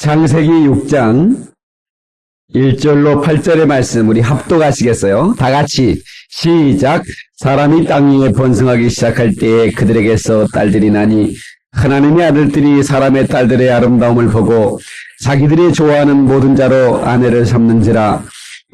창세기 6장 1절로 8절의 말씀 우리 합독하시겠어요? 다 같이 시작. 사람이 땅 위에 번성하기 시작할 때에 그들에게서 딸들이 나니 하나님의 아들들이 사람의 딸들의 아름다움을 보고 자기들이 좋아하는 모든 자로 아내를 삼는지라.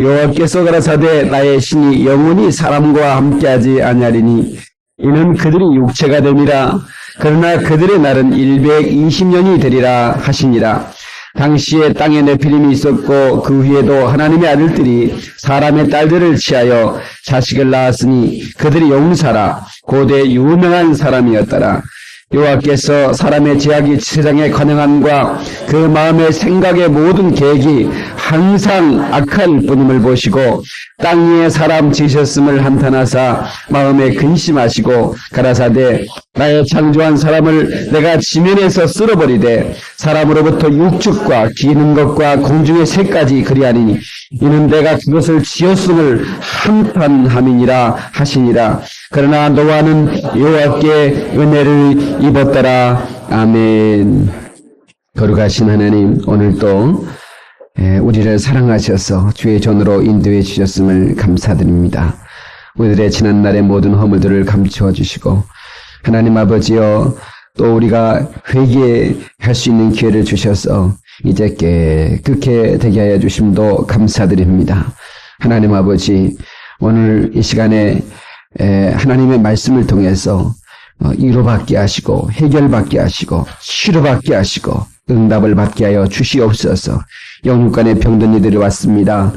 여호와께서 가라사대 나의 신이 영원히 사람과 함께하지 아니하리니 이는 그들이 육체가 됨이라. 그러나 그들의 날은 120년이 되리라 하시니라. 당시에 땅에 네피림이 있었고 그 후에도 하나님의 아들들이 사람의 딸들을 취하여 자식을 낳았으니 그들이 용사라 고대 유명한 사람이었더라. 여호와께서 사람의 제약이 세상의 가능함과 그 마음의 생각의 모든 계획이 항상 악할 뿐임을 보시고 땅 위에 사람 지으셨음을 한탄하사 마음에 근심하시고 가라사대 나의 창조한 사람을 내가 지면에서 쓸어버리되 사람으로부터 육축과 기는 것과 공중의 새까지 그리하리니 이는 내가 그것을 지었음을 한탄함이니라 하시니라. 그러나 노아는 여호와께 은혜를 입었더라. 아멘. 거룩하신 하나님, 오늘도 우리를 사랑하셔서 주의 전으로 인도해 주셨음을 감사드립니다. 우리들의 지난날의 모든 허물들을 감추어 주시고 하나님 아버지여, 또 우리가 회개할 수 있는 기회를 주셔서 이제 깨끗게 되게 하여 주심도 감사드립니다. 하나님 아버지, 오늘 이 시간에 하나님의 말씀을 통해서 위로받게 하시고 해결받게 하시고 치료받게 하시고 응답을 받게 하여 주시옵소서. 영육간에 병든 이들이 왔습니다.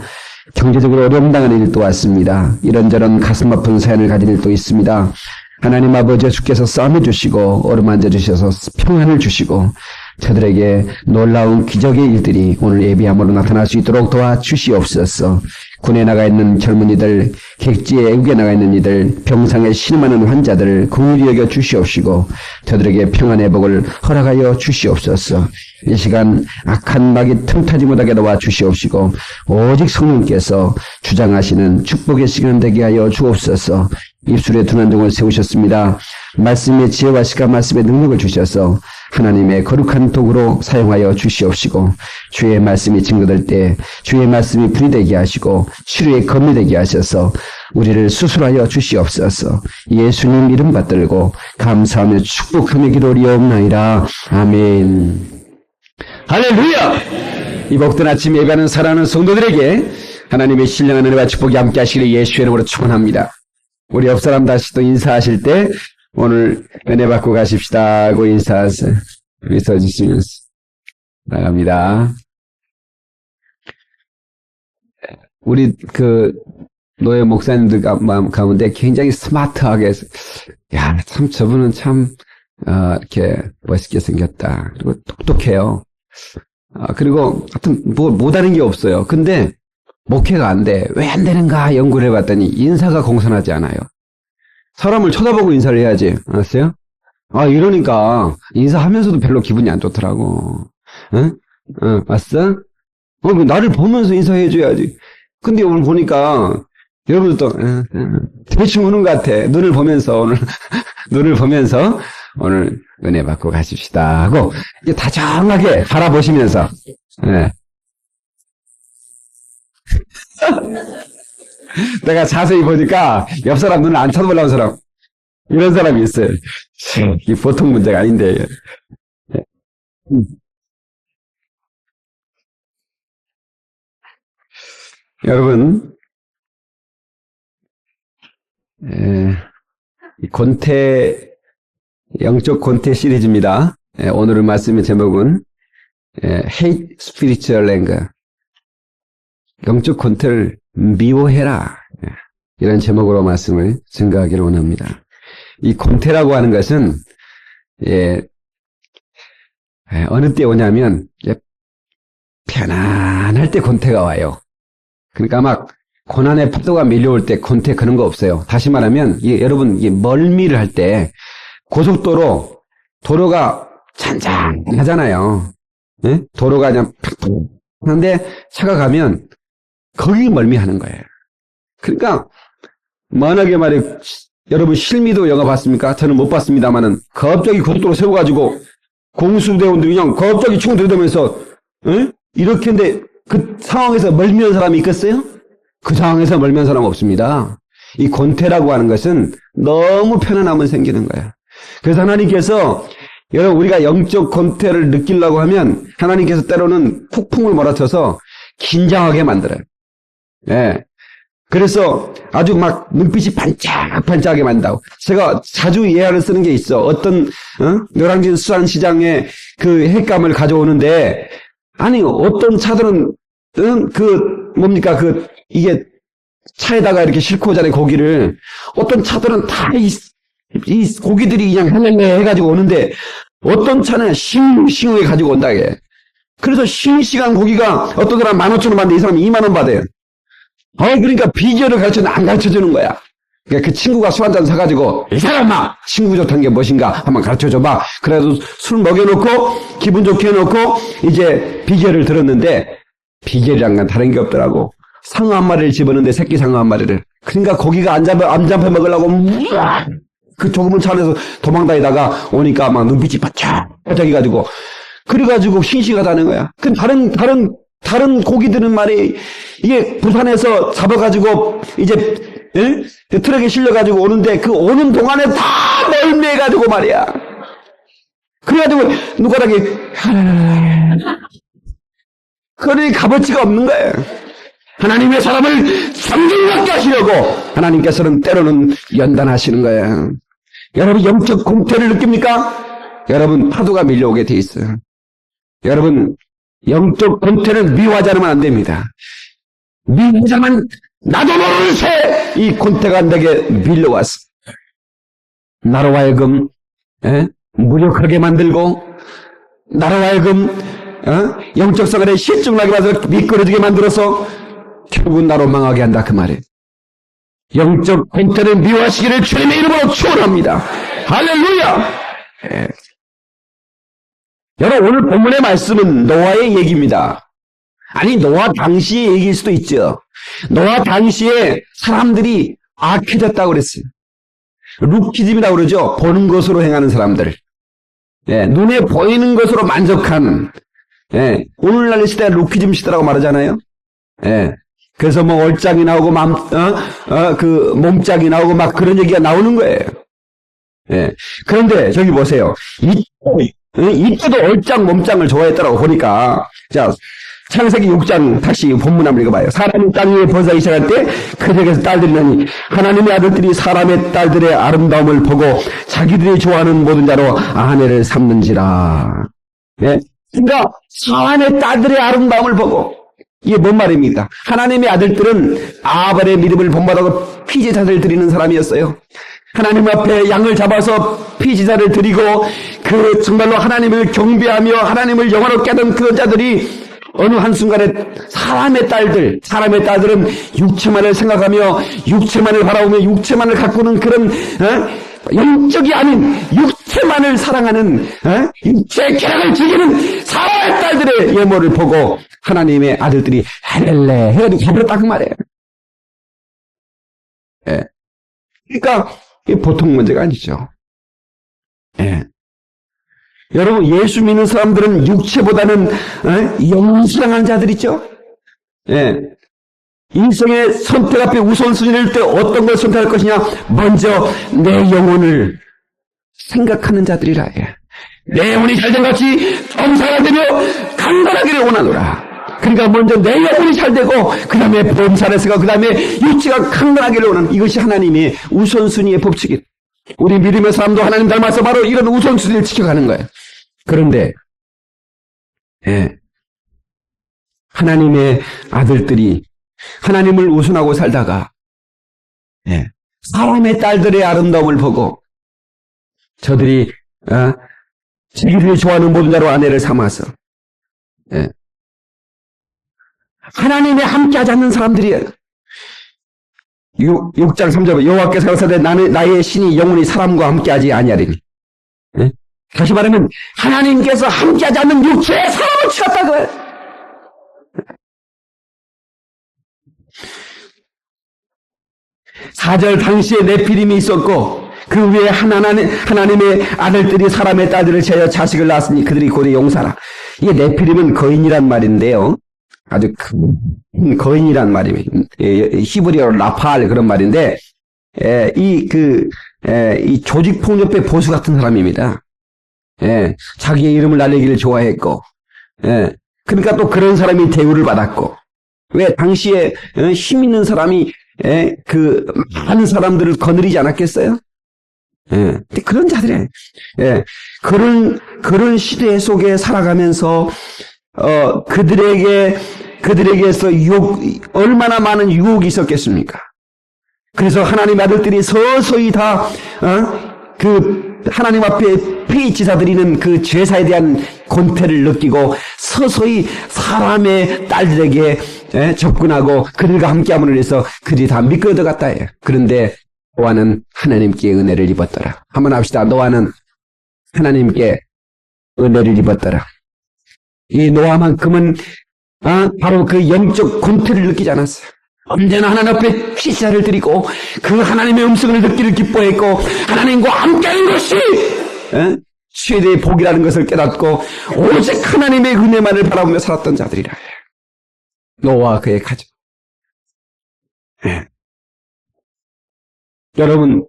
경제적으로 어려움 당하는 일도 왔습니다. 이런저런 가슴 아픈 사연을 가진 일도 있습니다. 하나님 아버지, 주께서 싸움해 주시고 어루만져 주셔서 평안을 주시고 저들에게 놀라운 기적의 일들이 오늘 예비함으로 나타날 수 있도록 도와주시옵소서. 군에 나가 있는 젊은이들, 객지에 애국에 나가 있는 이들, 병상에 신음하는 환자들을 긍휼히 여겨 주시옵시고 저들에게 평안의 복을 허락하여 주시옵소서. 이 시간 악한 막이 틈타지 못하게 도와주시옵시고 오직 성령께서 주장하시는 축복의 시간 되게 하여 주옵소서. 입술에 둔한 종을 세우셨습니다. 말씀의 지혜와 시가 말씀의 능력을 주셔서 하나님의 거룩한 도구로 사용하여 주시옵시고 주의 말씀이 증거될 때 주의 말씀이 불이 되게 하시고 치료의 검이 되게 하셔서 우리를 수술하여 주시옵소서. 예수님 이름 받들고 감사하며 축복하며 기도리옵나이다. 아멘. 할렐루야! 이 복된 아침 예배하는 사랑하는 성도들에게 하나님의 신령한 은혜와 축복이 함께 하시기를 예수의 이름으로 축원합니다. 우리 옆사람 다시 또 인사하실 때 오늘 은혜 받고 가십시다 하고 인사하세요. 여기 서주시면서 나갑니다. 우리 노예 목사님들 가운데 굉장히 스마트하게, 야, 참 저분은 참 이렇게 멋있게 생겼다. 그리고 똑똑해요. 그리고 하여튼 못하는 게 없어요. 근데 목회가 안 돼. 왜 안 되는가 연구를 해봤더니 인사가 공손하지 않아요. 사람을 쳐다보고 인사를 해야지. 알았어요? 이러니까 인사하면서도 별로 기분이 안 좋더라고. 응? 왔어? 나를 보면서 인사해줘야지. 근데 오늘 보니까 여러분들도 대충 오는 것 같아. 눈을 보면서 오늘 은혜 받고 가십시다 하고 다정하게 바라보시면서 내가 자세히 보니까 옆 사람 눈을 안 쳐다보려는 사람, 이런 사람이 있어요. 이 보통 문제가 아닌데. 여러분, 영적 권태 시리즈입니다. 오늘의 말씀의 제목은 Hate Spiritual Anger. 영적 권태를 미워해라. 이런 제목으로 말씀을 증거하기를 원합니다. 이 권태라고 하는 것은 어느 때 오냐면 편안할 때 권태가 와요. 그러니까 막 고난의 파도가 밀려올 때 권태 그런 거 없어요. 다시 말하면 여러분 멀미를 할 때 도로가 잔잔하잖아요. 네? 도로가 그냥 그런데 차가 가면 거기 멀미하는 거예요. 그러니까 만약에 여러분 실미도 영화 봤습니까? 저는 못 봤습니다만은 갑자기 고속도로 세워가지고 공수대원들이 그냥 갑자기 총 들이대면서 응? 이렇게인데 그 상황에서 멀미한 사람이 있겠어요? 그 상황에서 멀미한 사람 없습니다. 이 권태라고 하는 것은 너무 편안함을 생기는 거예요. 그래서 하나님께서 여러분 우리가 영적 권태를 느끼려고 하면 하나님께서 때로는 폭풍을 몰아쳐서 긴장하게 만들어요. 예. 그래서 아주 막 눈빛이 반짝반짝하게 만든다고. 제가 자주 예화를 쓰는 게 있어. 어떤 노량진 수산시장에 그 횟감을 가져오는데 아니 어떤 차들은 이게 차에다가 이렇게 싣고 오잖아요 고기를. 어떤 차들은 다 이 고기들이 그냥 헬렐레 해가지고 오는데 어떤 차는 싱싱하게 가지고 온다게. 그래서 싱싱한 고기가 어떤 사람 15,000원 받는데 이 사람이 20,000원 받아요. 그러니까 비결을 가르쳐주는 안 가르쳐주는 거야. 그러니까 그 친구가 술 한잔 사가지고 이 사람아 친구 좋다는 게 무엇인가 한번 가르쳐줘봐. 그래도 술 먹여놓고 기분 좋게 해놓고 이제 비결을 들었는데 비결이란 건 다른 게 없더라고. 상어 한 마리를 집었는데 새끼 상어 한 마리를. 그러니까 고기가 안 잡혀 먹으려고 그 좁은 차 안에서 도망다니다가 오니까 막 눈빛이 바짝바짝해가지고 그래가지고 싱싱하다는 거야. 그 다른 고기들은 말이 이게 부산에서 잡아가지고 이제 트럭에 실려가지고 오는데 그 오는 동안에 다 멀미해가지고 말이야. 그래가지고 누가락이 그러니 값어치가 없는 거예요. 하나님의 사람을 성경받게 하시려고 하나님께서는 때로는 연단하시는 거예요. 여러분 영적 공태를 느낍니까? 여러분 파도가 밀려오게 돼 있어요. 여러분 영적 권태는 미워하지 않으면 안 됩니다. 미워하자만 나도 모르는 새 이 권태가 내게 밀려왔어. 나로 하여금 무력하게 만들고 나로 하여금 영적 생활에 실증나게 만들어 미끄러지게 만들어서 결국은 나로 망하게 한다 그 말이에요. 영적 권태를 미워하시기를 주님의 이름으로 축원합니다. 할렐루야. 여러분 오늘 본문의 말씀은 노아의 얘기입니다. 아니 노아 당시의 얘기일 수도 있죠. 노아 당시에 사람들이 악해졌다고 그랬어요. 루키즘이라고 그러죠. 보는 것으로 행하는 사람들. 눈에 보이는 것으로 만족한. 오늘날 시대 루키즘 시대라고 말하잖아요. 그래서 뭐 얼짱이 나오고 그 몸짱이 나오고 막 그런 얘기가 나오는 거예요. 그런데 저기 보세요. 이때도 얼짱 몸짱을 좋아했더라고 보니까. 자, 창세기 6장 다시 본문 한번 읽어봐요. 사람이 땅 위에 번성하기 시작할 때 그들에게서 딸들이 나니 하나님의 아들들이 사람의 딸들의 아름다움을 보고 자기들이 좋아하는 모든 자로 아내를 삼는지라. 그러니까 사람의 딸들의 아름다움을 보고 이게 뭔 말입니까? 하나님의 아들들은 아벨의 믿음을 본받아서 피제사를 드리는 사람이었어요. 하나님 앞에 양을 잡아서 피제사를 드리고 그 정말로 하나님을 경배하며 하나님을 영화롭게 하던 그런 자들이 어느 한순간에 사람의 딸들은 육체만을 생각하며 육체만을 바라보며 육체만을 가꾸는 그런 영적이 아닌 육체만을 사랑하는 육체의 쾌락을 즐기는 사람의 딸들의 예모를 보고 하나님의 아들들이 할렐레 해가지고 가버렸다 그 말이에요. 그러니까 이게 보통 문제가 아니죠. 여러분 예수 믿는 사람들은 육체보다는 영사랑하는 자들이죠. 인생의 선택 앞에 우선순위를 때 어떤 걸 선택할 것이냐. 먼저 내 영혼을 생각하는 자들이라 해. 내 영혼이 잘된 같이 정사가 되며 강건하기를 원하노라. 그러니까 먼저 내 영혼이 잘되고 그 다음에 범사를 쓰고 그 다음에 육체가 강건하기를 원하는 이것이 하나님의 우선순위의 법칙이에요. 우리 믿음의 사람도 하나님 닮아서 바로 이런 우선순위를 지켜가는 거예요. 그런데 하나님의 아들들이 하나님을 우선하고 살다가 사람의 딸들의 아름다움을 보고 저들이 자기들이 좋아하는 모든 자로 아내를 삼아서 하나님의 함께하지 않는 사람들이에요. 6장 3절 여호와께서 가라사대 나의 신이 영원히 사람과 함께하지 아니하리니. 다시 말하면 하나님께서 함께하지 않는 육체에 사람을 치웠다고요. 사절 당시에 네피림이 있었고 그 위에 하나님의 아들들이 사람의 딸들을 제하여 자식을 낳았으니 그들이 고대 용사라. 이게 네피림은 거인이란 말인데요. 아주 큰 거인이란 말입니다. 히브리어로 라팔 그런 말인데, 이 조직폭력배 보수 같은 사람입니다. 자기의 이름을 날리기를 좋아했고, 그러니까 또 그런 사람이 대우를 받았고, 왜 당시에 힘 있는 사람이 그 많은 사람들을 거느리지 않았겠어요? 근데 그런 자들이 그런 시대 속에 살아가면서 그들에게서 얼마나 많은 유혹이 있었겠습니까? 그래서 하나님의 아들들이 서서히 다 그 하나님 앞에 피치사 드리는 그 제사에 대한 권태를 느끼고 서서히 사람의 딸들에게 접근하고 그들과 함께함으로 해서 그들이 다 미끄러져 갔다 해요. 그런데 노아는 하나님께 은혜를 입었더라. 한번 합시다. 노아는 하나님께 은혜를 입었더라. 이 노아만큼은 바로 그 영적 권태를 느끼지 않았어요. 언제나 하나님 앞에 피자를 드리고 그 하나님의 음성을 듣기를 기뻐했고 하나님과 함께하는 것이 최대의 복이라는 것을 깨닫고 오직 하나님의 은혜만을 바라보며 살았던 자들이라. 노아와 그의 가족. 여러분,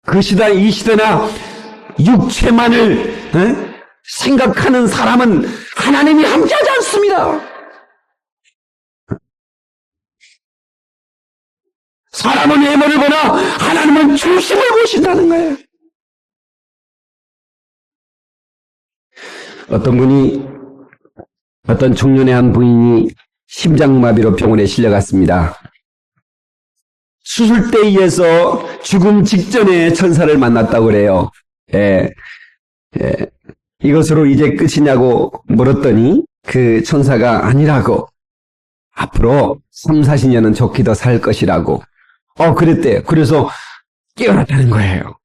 그 시대, 이 시대나 육체만을 생각하는 사람은 하나님이 함께하지 않습니다. 사람은 외모를 보나 하나님은 중심을 보신다는 거예요. 어떤 중년의 한 부인이 심장마비로 병원에 실려갔습니다. 수술대에서 죽음 직전에 천사를 만났다고 그래요. 이것으로 이제 끝이냐고 물었더니 그 천사가 아니라고 앞으로 30-40년은 좋게 더 살 것이라고 그랬대요. 그래서 깨어났다는 거예요.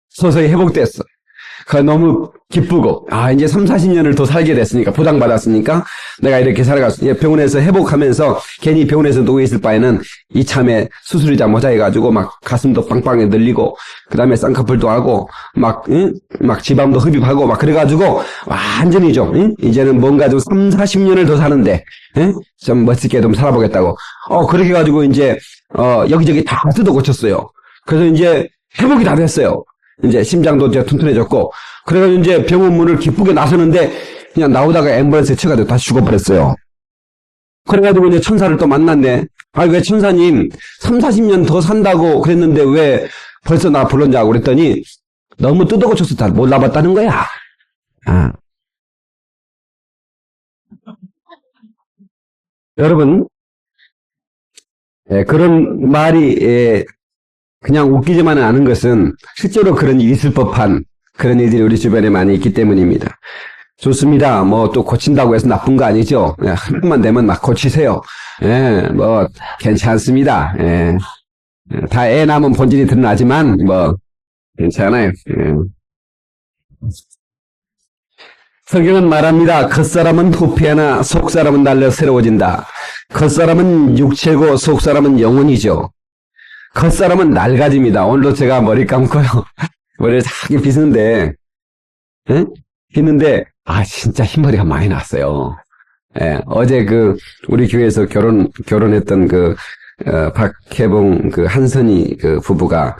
서서히 회복됐어. 너무 기쁘고 이제 30-40년을 더 살게 됐으니까 보장받았으니까 내가 이렇게 살아갔으니까 병원에서 회복하면서 괜히 병원에서 누워 있을 바에는 이참에 수술이자 모자 해가지고 막 가슴도 빵빵에 늘리고 그 다음에 쌍꺼풀도 하고 막 지방도 흡입하고 막 그래가지고 완전히 좀 이제는 뭔가 좀 30-40년을 더 사는데 좀 멋지게 좀 살아보겠다고 그렇게 해가지고 이제 여기저기 다 뜯어 고쳤어요. 그래서 이제 회복이 다 됐어요. 이제 심장도 이제 튼튼해졌고, 그래가지고 이제 병원 문을 기쁘게 나서는데, 그냥 나오다가 앰뷸런스에 쳐가지고 다시 죽어버렸어요. 그래가지고 이제 천사를 또 만났네. 왜 천사님, 30-40년 더 산다고 그랬는데 왜 벌써 나 불렀냐고 그랬더니, 너무 뜯어고쳐서 잘 몰라봤다는 거야. 여러분, 그런 말이, 그냥 웃기지만은 않은 것은 실제로 그런 일이 있을 법한 그런 일들이 우리 주변에 많이 있기 때문입니다. 좋습니다. 또 고친다고 해서 나쁜 거 아니죠. 한 번만 되면 막 고치세요. 괜찮습니다. 다 애 낳으면 본질이 드러나지만 괜찮아요. 성경은 말합니다. 겉사람은 후패하나 속사람은 달려 새로워진다. 겉사람은 육체고 속사람은 영혼이죠. 겉사람은 낡아집니다. 오늘도 제가 머리 감고요. 머리를 싹 빗는데, 빗는데, 진짜 흰머리가 많이 났어요. 어제 우리 교회에서 결혼했던 박혜봉 한선희 부부가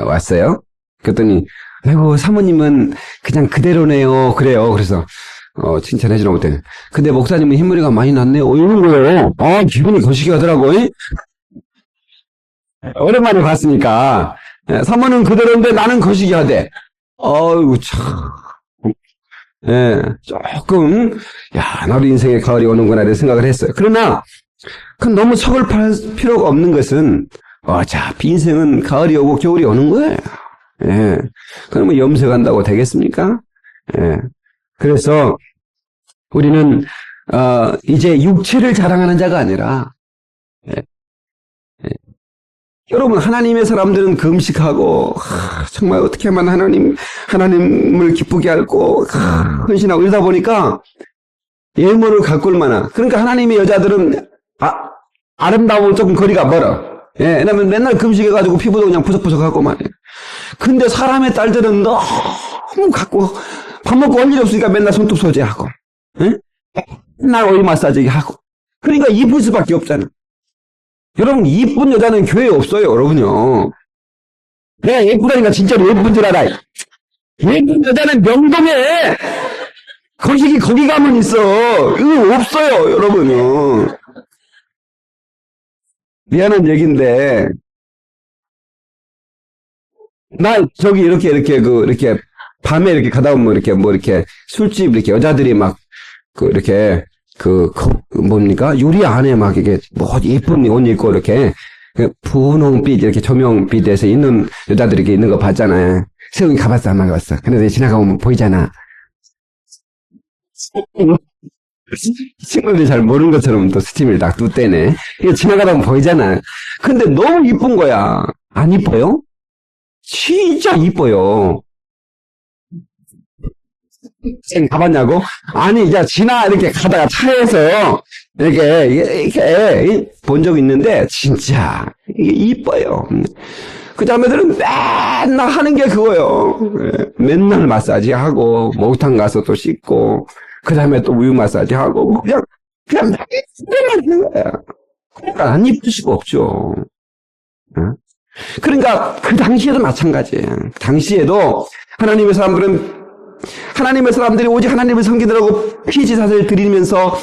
왔어요. 그랬더니, 아이고, 사모님은 그냥 그대로네요. 그래요. 그래서, 칭찬해주나 못해. 근데 목사님은 흰머리가 많이 났네요. 이런 거예요. 기분이 거시기 하더라고. 오랜만에 봤으니까 사모는 그대로인데 나는 거시기 하대. 어이구 참. 조금 나도 인생에 가을이 오는구나 이런 생각을 했어요. 그러나 너무 서글팔 필요가 없는 것은 어차피 인생은 가을이 오고 겨울이 오는 거예요. 그러면 염색한다고 되겠습니까? 그래서 우리는 이제 육체를 자랑하는 자가 아니라 여러분, 하나님의 사람들은 금식하고, 정말 어떻게 하면 하나님을 기쁘게 할고, 헌신하고 이러다 보니까, 예물을 가꿀 만한. 그러니까 하나님의 여자들은, 아름다움은 조금 거리가 멀어. 왜냐면 맨날 금식해가지고 피부도 그냥 푸석푸석하고 말이에요. 근데 사람의 딸들은 너무 갖고, 밥 먹고 할 일 없으니까 맨날 손톱 소재하고, 응? 맨날 오일 마사지 하고. 그러니까 이쁠 수밖에 없잖아. 여러분, 이쁜 여자는 교회에 없어요, 여러분요. 내가 예쁘다니까 진짜로 예쁜 줄 알아. 예쁜 여자는 명동에 거기 가면 있어. 이거 없어요, 여러분요. 미안한 얘기인데, 나 저기 이렇게 밤에 이렇게 가다 보면 이렇게 술집 이렇게 여자들이 막 이렇게 뭡니까? 유리 안에 막 이게 뭐 예쁜 옷 입고 이렇게 분홍빛 이렇게 조명빛에서 있는 여자들이 이렇게 있는 거 봤잖아요. 세웅이 가봤어, 안 가봤어? 근데 지나가면 보이잖아. 친구들이 잘 모르는 것처럼 또 스팀을 딱 뚜대네. 이게 지나가다 보면 보이잖아. 근데 너무 이쁜 거야. 안 이뻐요? 진짜 이뻐요. 가봤냐고? 아니, 이제 이렇게 가다가 차에서 이렇게 본 적 있는데, 진짜, 이게 이뻐요. 그 자매들은 맨날 하는 게 그거요. 맨날 마사지 하고, 목욕탕 가서 또 씻고, 그 다음에 또 우유 마사지 하고, 그냥 맨날 하는 거야. 그러니까 안 이쁠 수가 없죠. 그러니까 그 당시에도 마찬가지예요. 당시에도 하나님의 사람들이 오직 하나님을 섬기느라고 피지사슬 드리면서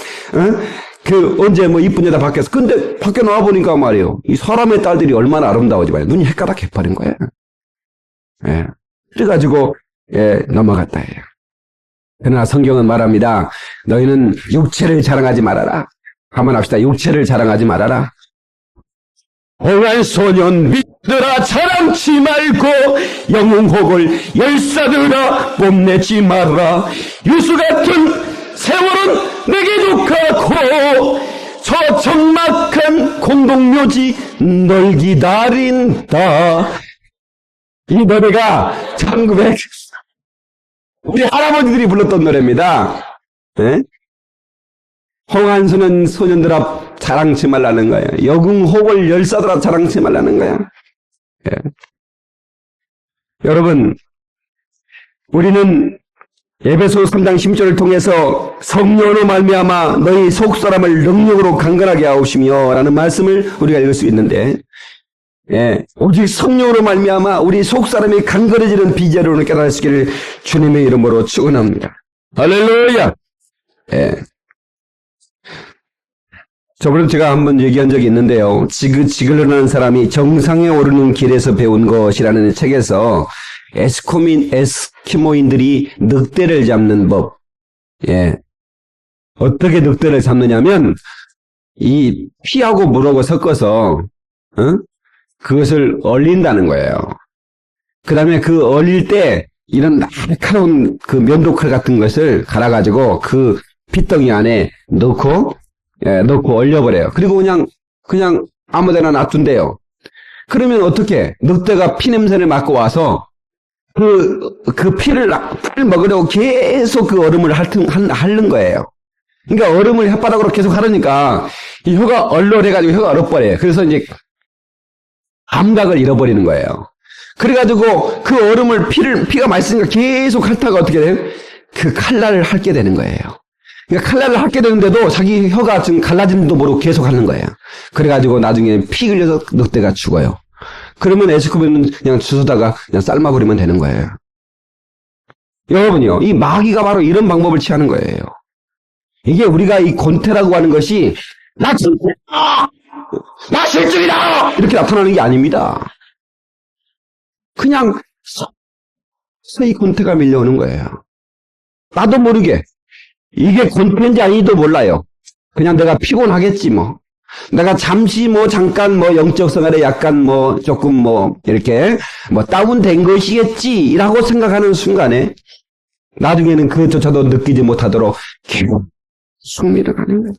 언제 뭐 이쁜 여자 밖에서 근데 밖에 나와 보니까 말이에요. 이 사람의 딸들이 얼마나 아름다워지 말이에요. 눈이 헷가닥 해버린 거예요. 예. 그래가지고 넘어갔다 해요. 그러나 성경은 말합니다. 너희는 육체를 자랑하지 말아라. 한번 합시다. 육체를 자랑하지 말아라. 홀한 소년 믿들아 자랑치 말고 영웅혹을 열사들아 뽐내지 마라. 유수 같은 세월은 내게 독하고 저 적막한 공동묘지 널 기다린다. 이 노래가 우리 할아버지들이 불렀던 노래입니다. 네? 홍한수는 소년들아 자랑치 말라는 거야. 여궁혹을 열사들아 자랑치 말라는 거야. 예. 여러분, 우리는 에베소 3장 10절을 통해서 성령으로 말미암아 너희 속사람을 능력으로 강건하게 하옵시며 라는 말씀을 우리가 읽을 수 있는데, 오직 성령으로 말미암아 우리 속사람이 강건해지는 비결을 깨달을 수 있기를 주님의 이름으로 축원합니다. 할렐루야. 저번에 제가 한번 얘기한 적이 있는데요. 지글러라는 사람이 정상에 오르는 길에서 배운 것이라는 책에서 에스키모인들이 늑대를 잡는 법. 어떻게 늑대를 잡느냐면 이 피하고 물하고 섞어서 그것을 얼린다는 거예요. 그 다음에 그 얼릴 때 이런 날카로운 그 면도칼 같은 것을 갈아가지고 그 핏덩이 안에 넣고 얼려버려요. 그리고 그냥 아무데나 놔둔대요. 그러면 어떻게? 늑대가 피 냄새를 맡고 와서 그 피를 먹으려고 계속 그 얼음을 핥는 거예요. 그러니까 얼음을 혓바닥으로 계속 하려니까 이 혀가 얼얼해가지고 혀가 얼어버려요. 그래서 이제 감각을 잃어버리는 거예요. 그래가지고 그 얼음을 피가 맛있으니까 계속 핥다가 어떻게 돼요? 그 칼날을 핥게 되는 거예요. 그러니까 칼날을 핥게 되는데도 자기 혀가 지금 갈라진지도 모르고 계속 하는 거예요. 그래가지고 나중에 피 흘려서 늑대가 죽어요. 그러면 에스코베는 그냥 주워다가 그냥 삶아버리면 되는 거예요. 여러분요, 이 마귀가 바로 이런 방법을 취하는 거예요. 이게 우리가 이 권태라고 하는 것이 나 실증이다! 이렇게 나타나는 게 아닙니다. 그냥 서서히 권태가 밀려오는 거예요. 나도 모르게 이게 권태인지 아닌지도 몰라요. 그냥 내가 피곤하겠지 뭐. 내가 잠시 잠깐 영적 생활에 약간 조금 이렇게 다운된 것이겠지라고 생각하는 순간에 나중에는 그조차도 느끼지 못하도록 계속 숙미를 가는 거예요.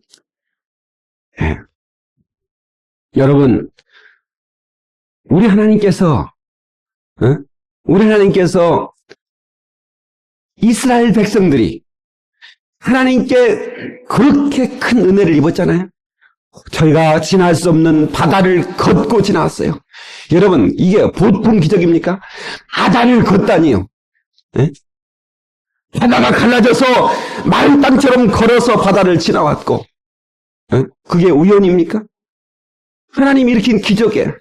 네. 여러분, 우리 하나님께서 이스라엘 백성들이 하나님께 그렇게 큰 은혜를 입었잖아요. 저희가 지날 수 없는 바다를 걷고 지나왔어요. 여러분, 이게 보통 기적입니까? 바다를 걷다니요. 네? 바다가 갈라져서 마른 땅처럼 걸어서 바다를 지나왔고, 그게 우연입니까? 하나님이 일으킨 기적이에요.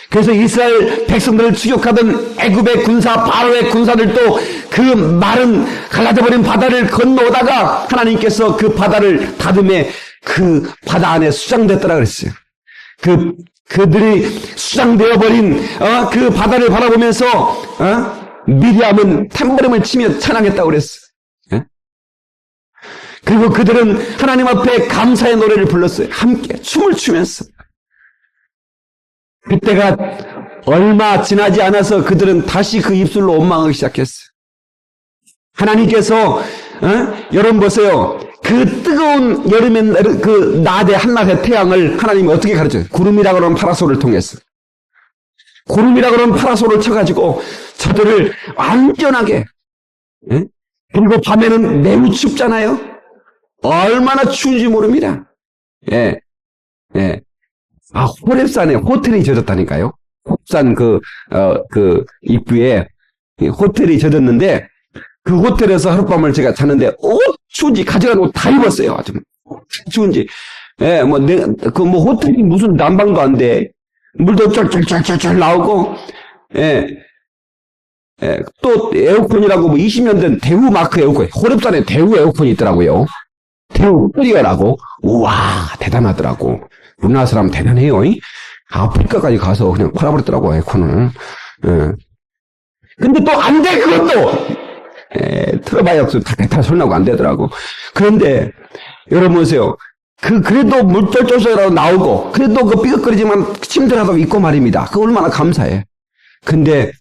그래서 이스라엘 백성들을 추격하던 애굽의 군사, 바로의 군사들도 그 마른 갈라져버린 바다를 건너오다가 하나님께서 그 바다를 다듬에 그 바다 안에 수장됐더라 그랬어요. 그들이 수장되어버린 그 바다를 바라보면서 미리암은 탬버림을 치며 찬양했다고 그랬어요. 그리고 그들은 하나님 앞에 감사의 노래를 불렀어요. 함께 춤을 추면서. 그때가 얼마 지나지 않아서 그들은 다시 그 입술로 원망하기 시작했어요. 하나님께서 여러분 보세요. 그 뜨거운 여름의 그 낮의 한낮의 태양을 하나님이 어떻게 가르쳐요? 구름이라고 하는 파라솔을 통해서. 구름이라고 하는 파라솔을 쳐가지고 저들을 안전하게, 그리고 밤에는 매우 춥잖아요. 얼마나 추운지 모릅니다. 예. 호렙산에 호텔이 젖었다니까요. 호렙산 그 입구에 호텔이 젖었는데, 그 호텔에서 하룻밤을 제가 잤는데, 추운지 가져간 옷 다 입었어요. 아주 추운지. 예, 호텔이 무슨 난방도 안 돼. 물도 쫄쫄쫄쫄 나오고, 또 에어컨이라고 20년 된 대우 마크 에어컨, 호렙산에 대우 에어컨이 있더라고요. 대우 클리어라고. 우와, 대단하더라고. 우리나라 사람 대단해요. 아프리카까지 가서 그냥 팔아버렸더라고, 에어컨을. 근데 또 안 돼, 그것도! 틀어봐야 없어. 다 소리 나고 안 되더라고. 그런데, 여러분 보세요. 그래도 물쫄쫄쫄이라도 나오고, 그래도 그 삐걱거리지만 침대라도 있고 말입니다. 그 얼마나 감사해. 근데,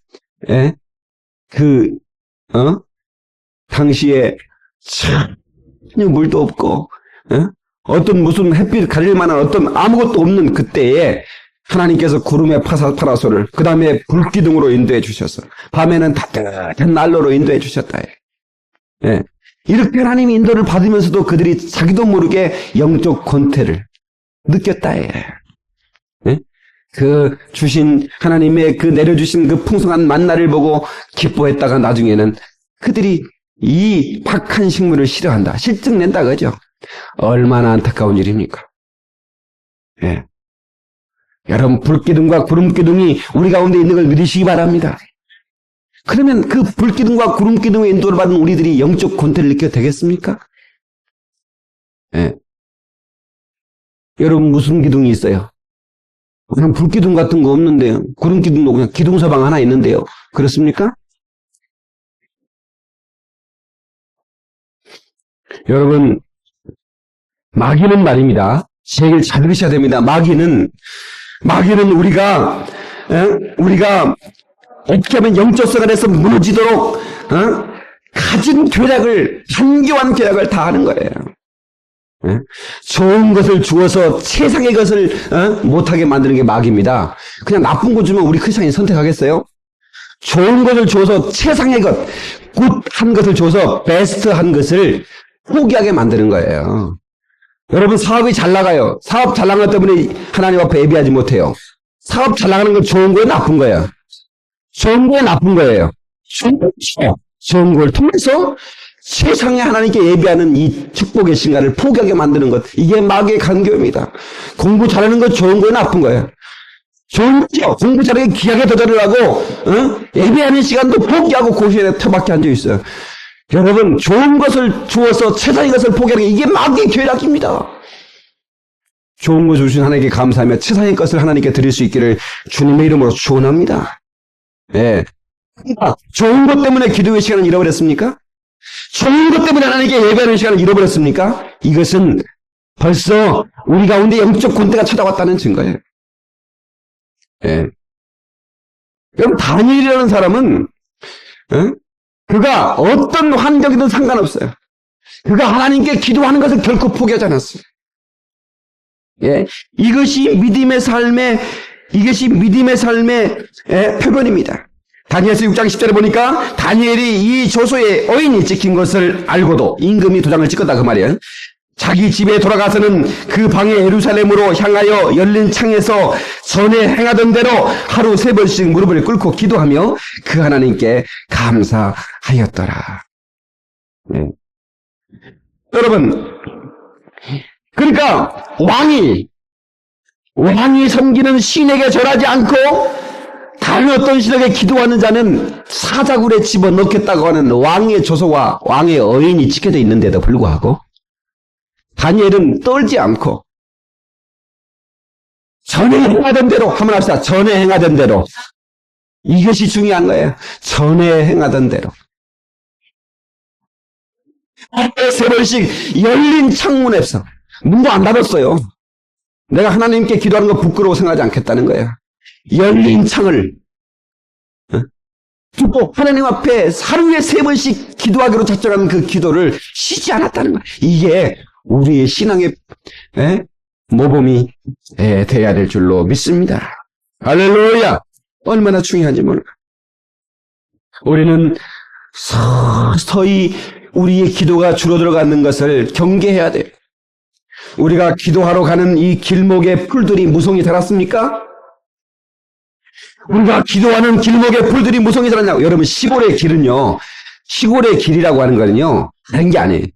당시에, 참, 물도 없고, 어떤 무슨 햇빛 가릴 만한 어떤 아무것도 없는 그때에 하나님께서 구름의 파라솔을 그 다음에 불기둥으로 인도해 주셔서 밤에는 따뜻한 난로로 인도해 주셨다. 이렇게 하나님의 인도를 받으면서도 그들이 자기도 모르게 영적 권태를 느꼈다. 그 주신 하나님의 그 내려주신 그 풍성한 만나를 보고 기뻐했다가 나중에는 그들이 이 박한 식물을 싫어한다. 실증낸다 그죠? 얼마나 안타까운 일입니까? 여러분 불기둥과 구름기둥이 우리 가운데 있는 걸 믿으시기 바랍니다. 그러면 그 불기둥과 구름기둥의 인도를 받은 우리들이 영적 권태를 느껴도 되겠습니까? 여러분 무슨 기둥이 있어요? 그냥 불기둥 같은 거 없는데요. 구름기둥도 그냥 기둥서방 하나 있는데요. 그렇습니까? 여러분 마귀는 말입니다. 제 얘기를 잘 들으셔야 됩니다. 마귀는 우리가 어떻게 하면 영적 생활에서 무너지도록 가진 계략을, 한교한 계략을 다 하는 거예요. 좋은 것을 주어서 세상의 것을 못하게 만드는 게 마귀입니다. 그냥 나쁜 거 주면 우리 크리스찬이 선택하겠어요? 좋은 것을 주어서 세상의 것, 굿한 것을 주어서 베스트한 것을 포기하게 만드는 거예요. 여러분 사업이 잘 나가요. 사업 잘 나가는 것 때문에 하나님 앞에 예배하지 못해요. 사업 잘 나가는 건 좋은 거예요, 나쁜 거예요? 좋은 거예요, 나쁜 거예요? 좋은 걸 통해서 세상에 하나님께 예배하는 이 축복의 시간을 포기하게 만드는 것, 이게 마귀의 간교입니다. 공부 잘하는 건 좋은 거예요, 나쁜 거예요? 좋은 거죠. 공부 잘하게 귀하게 도전을 하고 예배하는 시간도 포기하고 고시에 터박혀 앉아 있어요. 여러분 좋은 것을 주어서 세상의 것을 포기하는 게 이게 마귀의 계략입니다. 좋은 것을 주신 하나님께 감사하며 세상의 것을 하나님께 드릴 수 있기를 주님의 이름으로 축원합니다. 좋은 것 때문에 기도의 시간을 잃어버렸습니까? 좋은 것 때문에 하나님께 예배하는 시간을 잃어버렸습니까? 이것은 벌써 우리 가운데 영적 권태가 찾아왔다는 증거예요. 여러분 다니엘이라는 사람은 그가 어떤 환경이든 상관없어요. 그가 하나님께 기도하는 것을 결코 포기하지 않았어요. 이것이 믿음의 삶의 표본입니다. 다니엘서 6장 10절에 보니까 다니엘이 이 조소의 어인이 찍힌 것을 알고도 임금이 도장을 찍었다 그 말이에요. 자기 집에 돌아가서는 그 방에 예루살렘으로 향하여 열린 창에서 전에 행하던 대로 하루 3번씩 무릎을 꿇고 기도하며 그 하나님께 감사하였더라. 네. 여러분, 그러니까 왕이 섬기는 신에게 절하지 않고 다른 어떤 신에게 기도하는 자는 사자굴에 집어넣겠다고 하는 왕의 조서와 왕의 어인이 찍혀져 있는데도 불구하고 다니엘은 떨지 않고 전에 행하던 대로, 한번 합시다. 전에 행하던 대로. 이것이 중요한 거예요. 전에 행하던 대로. 하루에 3번씩 열린 창문에서 문도 안 닫았어요. 내가 하나님께 기도하는 거 부끄러워 생각하지 않겠다는 거예요. 열린 창을 두고 하나님 앞에 하루에 3번씩 기도하기로 작정한 그 기도를 쉬지 않았다는 거예요. 이게 우리의 신앙의 모범이 돼야 될 줄로 믿습니다. 할렐루야! 얼마나 중요한지 몰라. 우리는 서서히 우리의 기도가 줄어들어가는 것을 경계해야 돼요. 우리가 기도하러 가는 이 길목에 풀들이 무성이 자랐습니까? 우리가 기도하는 길목에 풀들이 무성이 자랐냐고. 여러분, 시골의 길은요, 시골의 길이라고 하는 거는요, 다른 게 아니에요.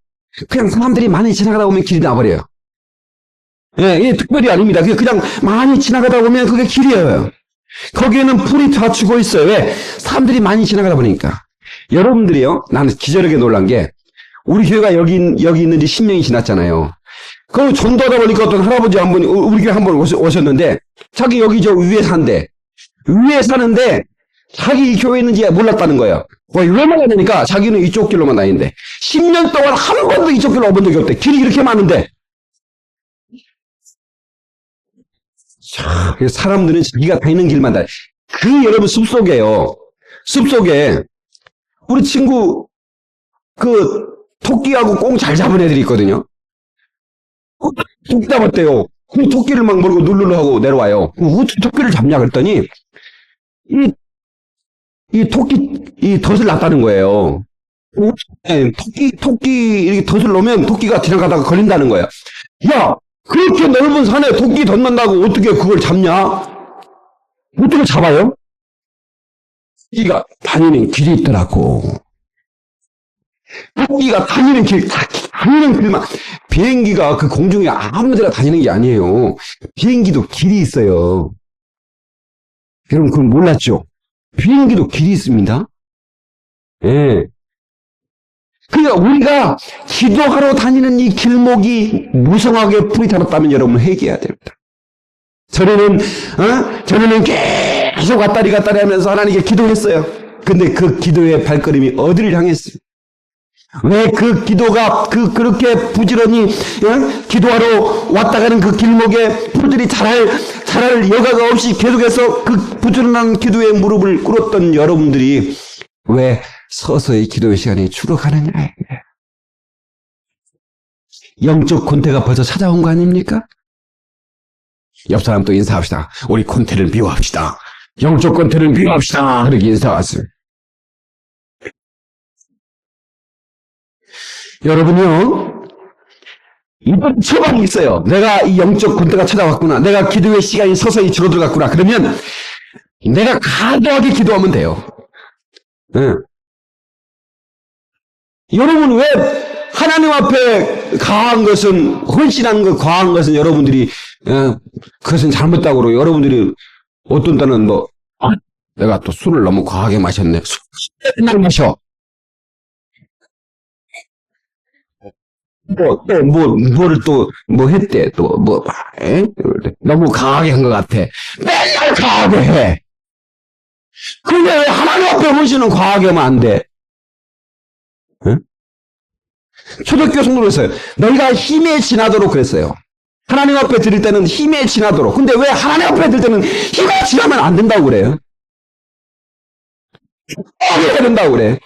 그냥 사람들이 많이 지나가다 보면 길이 나버려요. 예, 특별히 아닙니다. 그냥 많이 지나가다 보면 그게 길이에요. 거기에는 풀이 닫히고 있어요. 왜? 사람들이 많이 지나가다 보니까. 여러분들이요, 나는 기절하게 놀란 게, 우리 교회가 여기 있는 지 10년이 지났잖아요. 그 전도하다 보니까 어떤 할아버지 한 분이 우리 교회 한 번 오셨는데, 자기 여기 저 위에 사는데, 자기 교회에 있는지 몰랐다는 거예요. 얼마나 되니까 자기는 이쪽 길로만 다니는데, 10년 동안 한 번도 이쪽 길로 와본 적이 없대. 길이 이렇게 많은데. 자, 사람들은 자기가 다니는 길만 다니. 여러분 숲속에요. 숲속에 우리 친구 토끼하고 꽁 잘 잡은 애들이 있거든요. 토끼 잡았대요. 그 토끼를 막 모르고 눌르르 하고 내려와요. 어떻게 토끼를 잡냐 그랬더니 이 덫을 놨다는 거예요. 토끼 이렇게 덫을 놓으면 토끼가 지나가다가 걸린다는 거예요. 야, 그렇게 넓은 산에 토끼 덫 넣는다고 어떻게 그걸 잡냐? 어떻게 잡아요? 토끼가 다니는 길이 있더라고. 토끼가 다니는 길만. 비행기가 그 공중에 아무 데나 다니는 게 아니에요. 비행기도 길이 있어요. 여러분, 그건 몰랐죠? 비행기도 길이 있습니다. 예. 그러니까 우리가 기도하러 다니는 이 길목이 무성하게 풀이 자랐다면 여러분 회개해야 됩니다. 전에는 계속 왔다리 갔다리 하면서 하나님께 기도했어요. 근데 그 기도의 발걸음이 어디를 향했어요? 왜 그 기도가 그렇게 부지런히 기도하러 왔다 가는 그 길목에 풀들이 자랄 여가가 없이 계속해서 그 부지런한 기도에 무릎을 꿇었던 여러분들이 왜 서서히 기도의 시간이 줄어가느냐. 영적 곤태가 벌써 찾아온 거 아닙니까? 옆 사람 또 인사합시다. 우리 곤태를 미워합시다. 영적 곤태를 미워합시다. 그렇게 인사 왔어요. 여러분요, 이번 처방이 있어요. 내가 이 영적 곤태가 찾아왔구나. 내가 기도의 시간이 서서히 줄어들어갔구나. 그러면 내가 과도하게 기도하면 돼요. 응. 여러분, 왜 하나님 앞에 과한 것은, 헌신한 것, 과한 것은 여러분들이 그것은 잘못다고 그러고, 여러분들이 어떤 때는 내가 또 술을 너무 과하게 마셨네. 술 맨날 마셔. 했대. 너무 강하게 한 것 같아. 맨날 강하게 해. 근데 왜 하나님 앞에 헌신은 과하게 하면 안 돼? 응? 초대교회 성도로 했어요. 너희가 힘에 지나도록 그랬어요. 하나님 앞에 드릴 때는 힘에 지나도록. 근데 왜 하나님 앞에 드릴 때는 힘에 지나면 안 된다고 그래요? 과하게 해야 된다고 그래.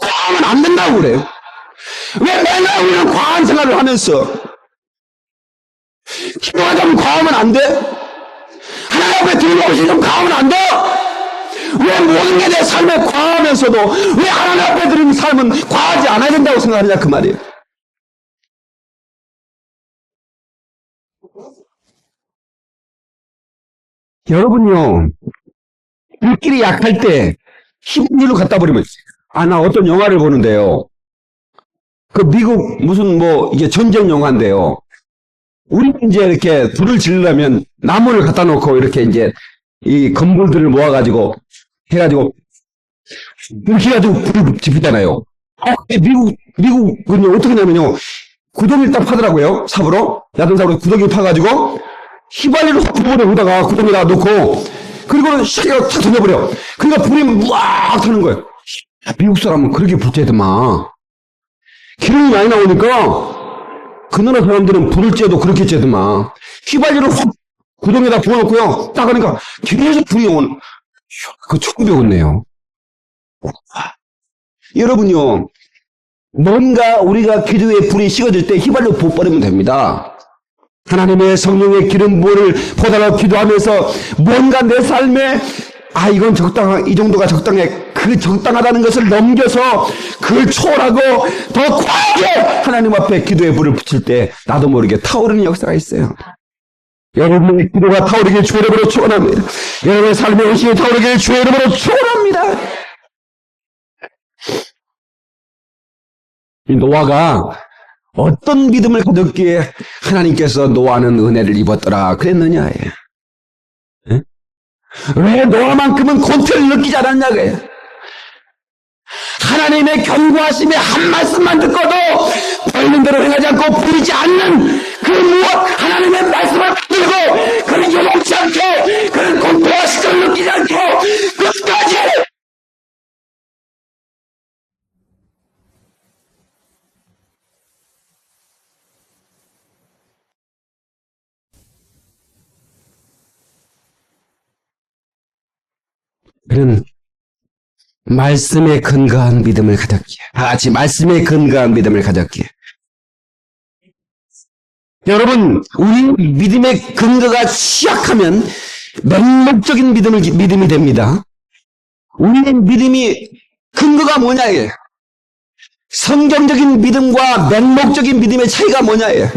과하면 안 된다고 그래요. 왜 맨날 우리는 과한 생활을 하면서 기도하자면 과하면 안 돼? 하나님 앞에 드리고 싶으면 과하면 안 돼? 왜 모든 게 내 삶에 과하면서도 왜 하나님 앞에 드리는 삶은 과하지 않아야 된다고 생각하느냐 그 말이에요. 여러분요, 불길이 약할 때 힘줄로 갖다 버리면 나 어떤 영화를 보는데요. 그 미국 무슨 뭐 이게 전쟁 영화인데요. 우리 이제 이렇게 불을 지르려면 나무를 갖다 놓고 이렇게 이제 이 건물들을 모아가지고 해가지고 이렇게 해가지고 불을 지피잖아요. 미국은 어떻게 하냐면요. 구덩이를 딱 파더라고요. 삽으로. 얕은 삽으로 구덩이 파가지고 휘발유를 부분에 오다가 구덩이에다 놓고 그리고는 샤기가 탁 던져버려. 그러니까 불이 막 타는 거예요. 미국 사람은 그렇게 불쬐더만. 기름이 많이 나오니까 그 나라 사람들은 불을 쬐도 그렇게 쬐더만. 휘발유를 확 구덩이에다 부어놓고요. 딱 하니까 계속 불이 오는. 그 처음 배웠네요. 여러분요. 뭔가 우리가 기도에 불이 식어질 때 휘발유 부어버리면 됩니다. 하나님의 성령의 기름 부어를 보달라고 기도하면서 뭔가 내 삶에 이건 이 정도가 적당해. 그 적당하다는 것을 넘겨서 그걸 초월하고 더 과하게 하나님 앞에 기도의 불을 붙일 때 나도 모르게 타오르는 역사가 있어요. 여러분의 기도가 타오르길 주의 이름으로 축원합니다. 여러분의 삶의 의식이 타오르길 주의 이름으로 축원합니다. 이 노아가 어떤 믿음을 가졌기에 하나님께서 노아는 은혜를 입었더라 그랬느냐. 왜 노아만큼은 권태를 느끼지 않았냐고요. 하나님의 경고하심의 한 말씀만 듣고도 보이는 대로 행하지 않고 부리지 않는 그 무엇 하나님의 말씀을 붙들고 그는 요동치 않고 그는 권태와 시절을 느끼지 않고 끝까지 그는 말씀에 근거한 믿음을 가졌기에 다 같이 말씀에 근거한 믿음을 가졌기에 여러분 우리 믿음의 근거가 취약하면 맹목적인 믿음이 됩니다. 우리의 믿음이 근거가 뭐냐예요. 성경적인 믿음과 맹목적인 믿음의 차이가 뭐냐예요.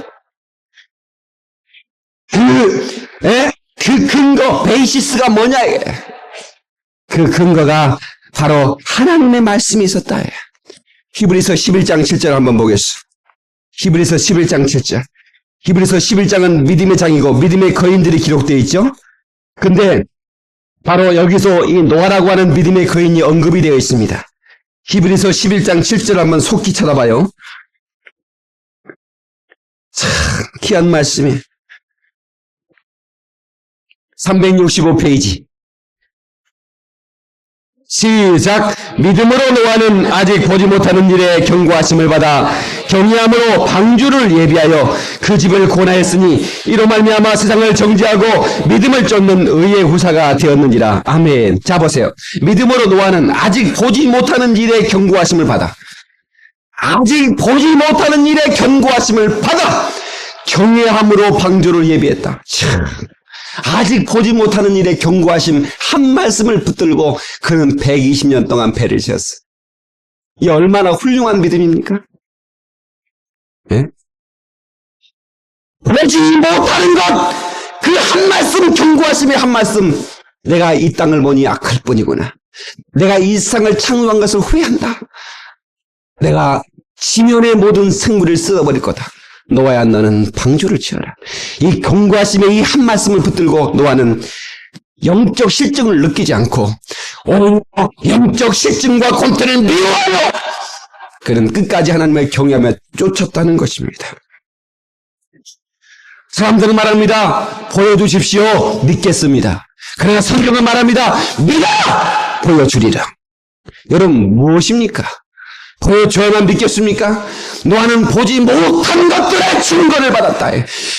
그 근거 베이시스가 뭐냐예요. 그 근거가 바로 하나님의 말씀이 있었다. 히브리서 11장 7절 한번 보겠습니다. 히브리서 11장 7절. 히브리서 11장은 믿음의 장이고 믿음의 거인들이 기록되어 있죠. 근데 바로 여기서 이 노아라고 하는 믿음의 거인이 언급이 되어 있습니다. 히브리서 11장 7절 한번 속히 쳐다봐요. 참 귀한 말씀이 365페이지 시작. 믿음으로 노아는 아직 보지 못하는 일에 경고하심을 받아 경외함으로 방주를 예비하여 그 집을 고나했으니 이로 말미암아 세상을 정죄하고 믿음을 쫓는 의의 후사가 되었는지라. 아멘. 자 보세요. 믿음으로 노아는 아직 보지 못하는 일에 경고하심을 받아 경외함으로 방주를 예비했다. 참. 아직 보지 못하는 일에 경고하심 한 말씀을 붙들고 그는 120년 동안 배를 지었어. 이 얼마나 훌륭한 믿음입니까? 예? 보지 못하는 것, 그 한 말씀, 경고하심의 한 말씀. 내가 이 땅을 보니 악할 뿐이구나. 내가 이 세상을 창조한 것을 후회한다. 내가 지면의 모든 생물을 쓸어버릴 거다. 노아야 너는 방주를 지어라. 이 경고하심의 이 한 말씀을 붙들고 노아는 영적 실증을 느끼지 않고 영적 실증과 권태를 미워하여 그는 끝까지 하나님을 경외하며 쫓았다는 것입니다. 사람들은 말합니다. 보여주십시오. 믿겠습니다. 그러나 성경은 말합니다. 믿어! 보여주리라. 여러분 무엇입니까? 보여줘야만 믿겠습니까? 노아는 보지 못한 것들의 증거를 받았다.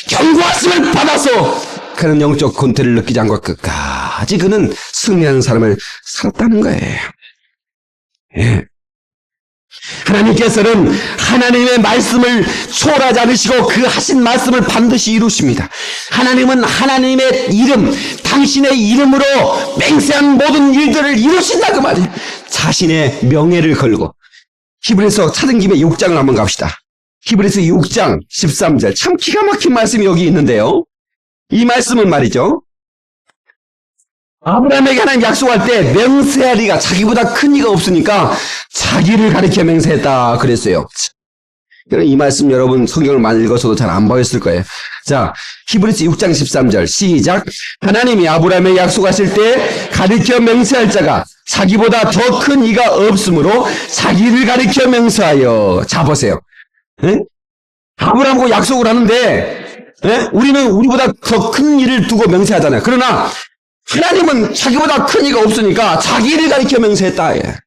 경고하심을 받아서 그는 영적 권태를 느끼지 않고 끝까지 그는 승리하는 삶을 살았다는 거예요. 예. 하나님께서는 하나님의 말씀을 초월하지 않으시고 그 하신 말씀을 반드시 이루십니다. 하나님은 하나님의 이름, 당신의 이름으로 맹세한 모든 일들을 이루신다 그 말이에요. 자신의 명예를 걸고 히브리서 찾은 김에 6장을 한번 갑시다. 히브리서 6장 13절 참 기가 막힌 말씀이 여기 있는데요. 이 말씀은 말이죠. 아브라함에게 하나님 약속할 때 맹세하리가 자기보다 큰 이가 없으니까 자기를 가리켜 맹세했다 그랬어요. 이 말씀 여러분 성경을 많이 읽어서도 잘 안 보였을 거예요. 자, 히브리서 6장 13절 시작. 하나님이 아브라함에 약속하실 때 가리켜 맹세할 자가 자기보다 더 큰 이가 없으므로 자기를 가리켜 맹세하여. 자, 보세요. 예? 아브라함하고 약속을 하는데 예? 우리는 우리보다 더 큰 일을 두고 맹세하잖아요. 그러나 하나님은 자기보다 큰 이가 없으니까 자기를 가리켜 맹세했다. 예.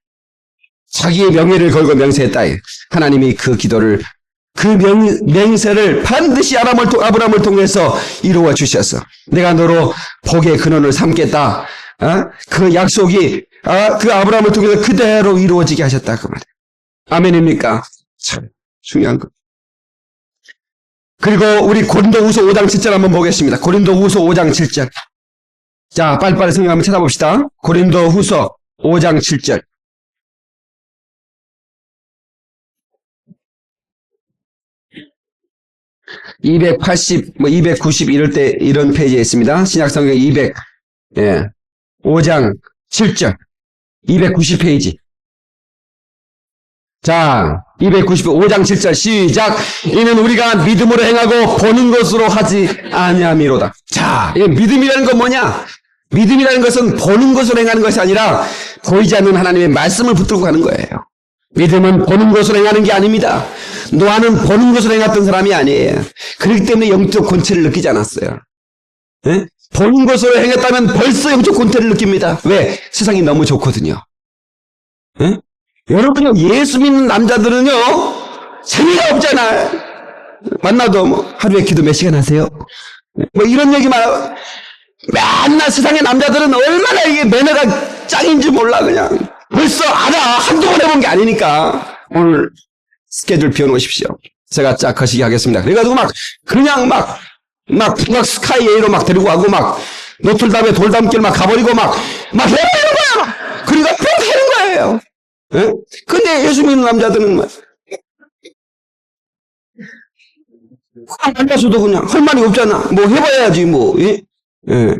자기의 명예를 걸고 맹세했다. 예. 하나님이 그 기도를 그 맹세를 반드시 아브라함을 통해서 이루어 주셨어. 내가 너로 복의 근원을 삼겠다. 그 약속이 그 아브라함을 통해서 그대로 이루어지게 하셨다. 그 말이에요. 아멘입니까? 참 중요한 거. 그리고 우리 고린도후서 5장 7절 한번 보겠습니다. 고린도후서 5장 7절. 자, 빨리빨리 성경 한번 찾아봅시다. 고린도후서 5장 7절. 280, 290 이런 페이지에 있습니다. 신약성경 5장 7절. 290페이지. 자, 295장 7절 시작. 이는 우리가 믿음으로 행하고 보는 것으로 하지 아니함이로다. 자, 믿음이라는 건 뭐냐? 믿음이라는 것은 보는 것으로 행하는 것이 아니라 보이지 않는 하나님의 말씀을 붙들고 가는 거예요. 믿음은 보는 것으로 행하는 게 아닙니다. 노아는 보는 것으로 행했던 사람이 아니에요. 그렇기 때문에 영적 권체를 느끼지 않았어요. 예? 보는 것으로 행했다면 벌써 영적 권태를 느낍니다. 왜? 세상이 너무 좋거든요. 예? 여러분요, 예수 믿는 남자들은요, 재미가 없잖아. 만나도 뭐, 하루에 기도 몇 시간 하세요? 뭐, 이런 얘기만, 맨날 세상의 남자들은 얼마나 이게 매너가 짱인지 몰라, 그냥. 벌써 알아. 한두 번 해본 게 아니니까. 오늘 스케줄 비워놓으십시오. 제가 짝 거시기 하겠습니다. 그래가지고 그냥 북악 스카이웨이로 데리고 가고 노틀담에 돌담길 가버리고 해버리는 거야. 그러니까 그렇게 하는 거예요. 예? 근데 예수 믿는 남자들은 앉아서도 그냥 할 말이 없잖아. 뭐 해봐야지 예? 예.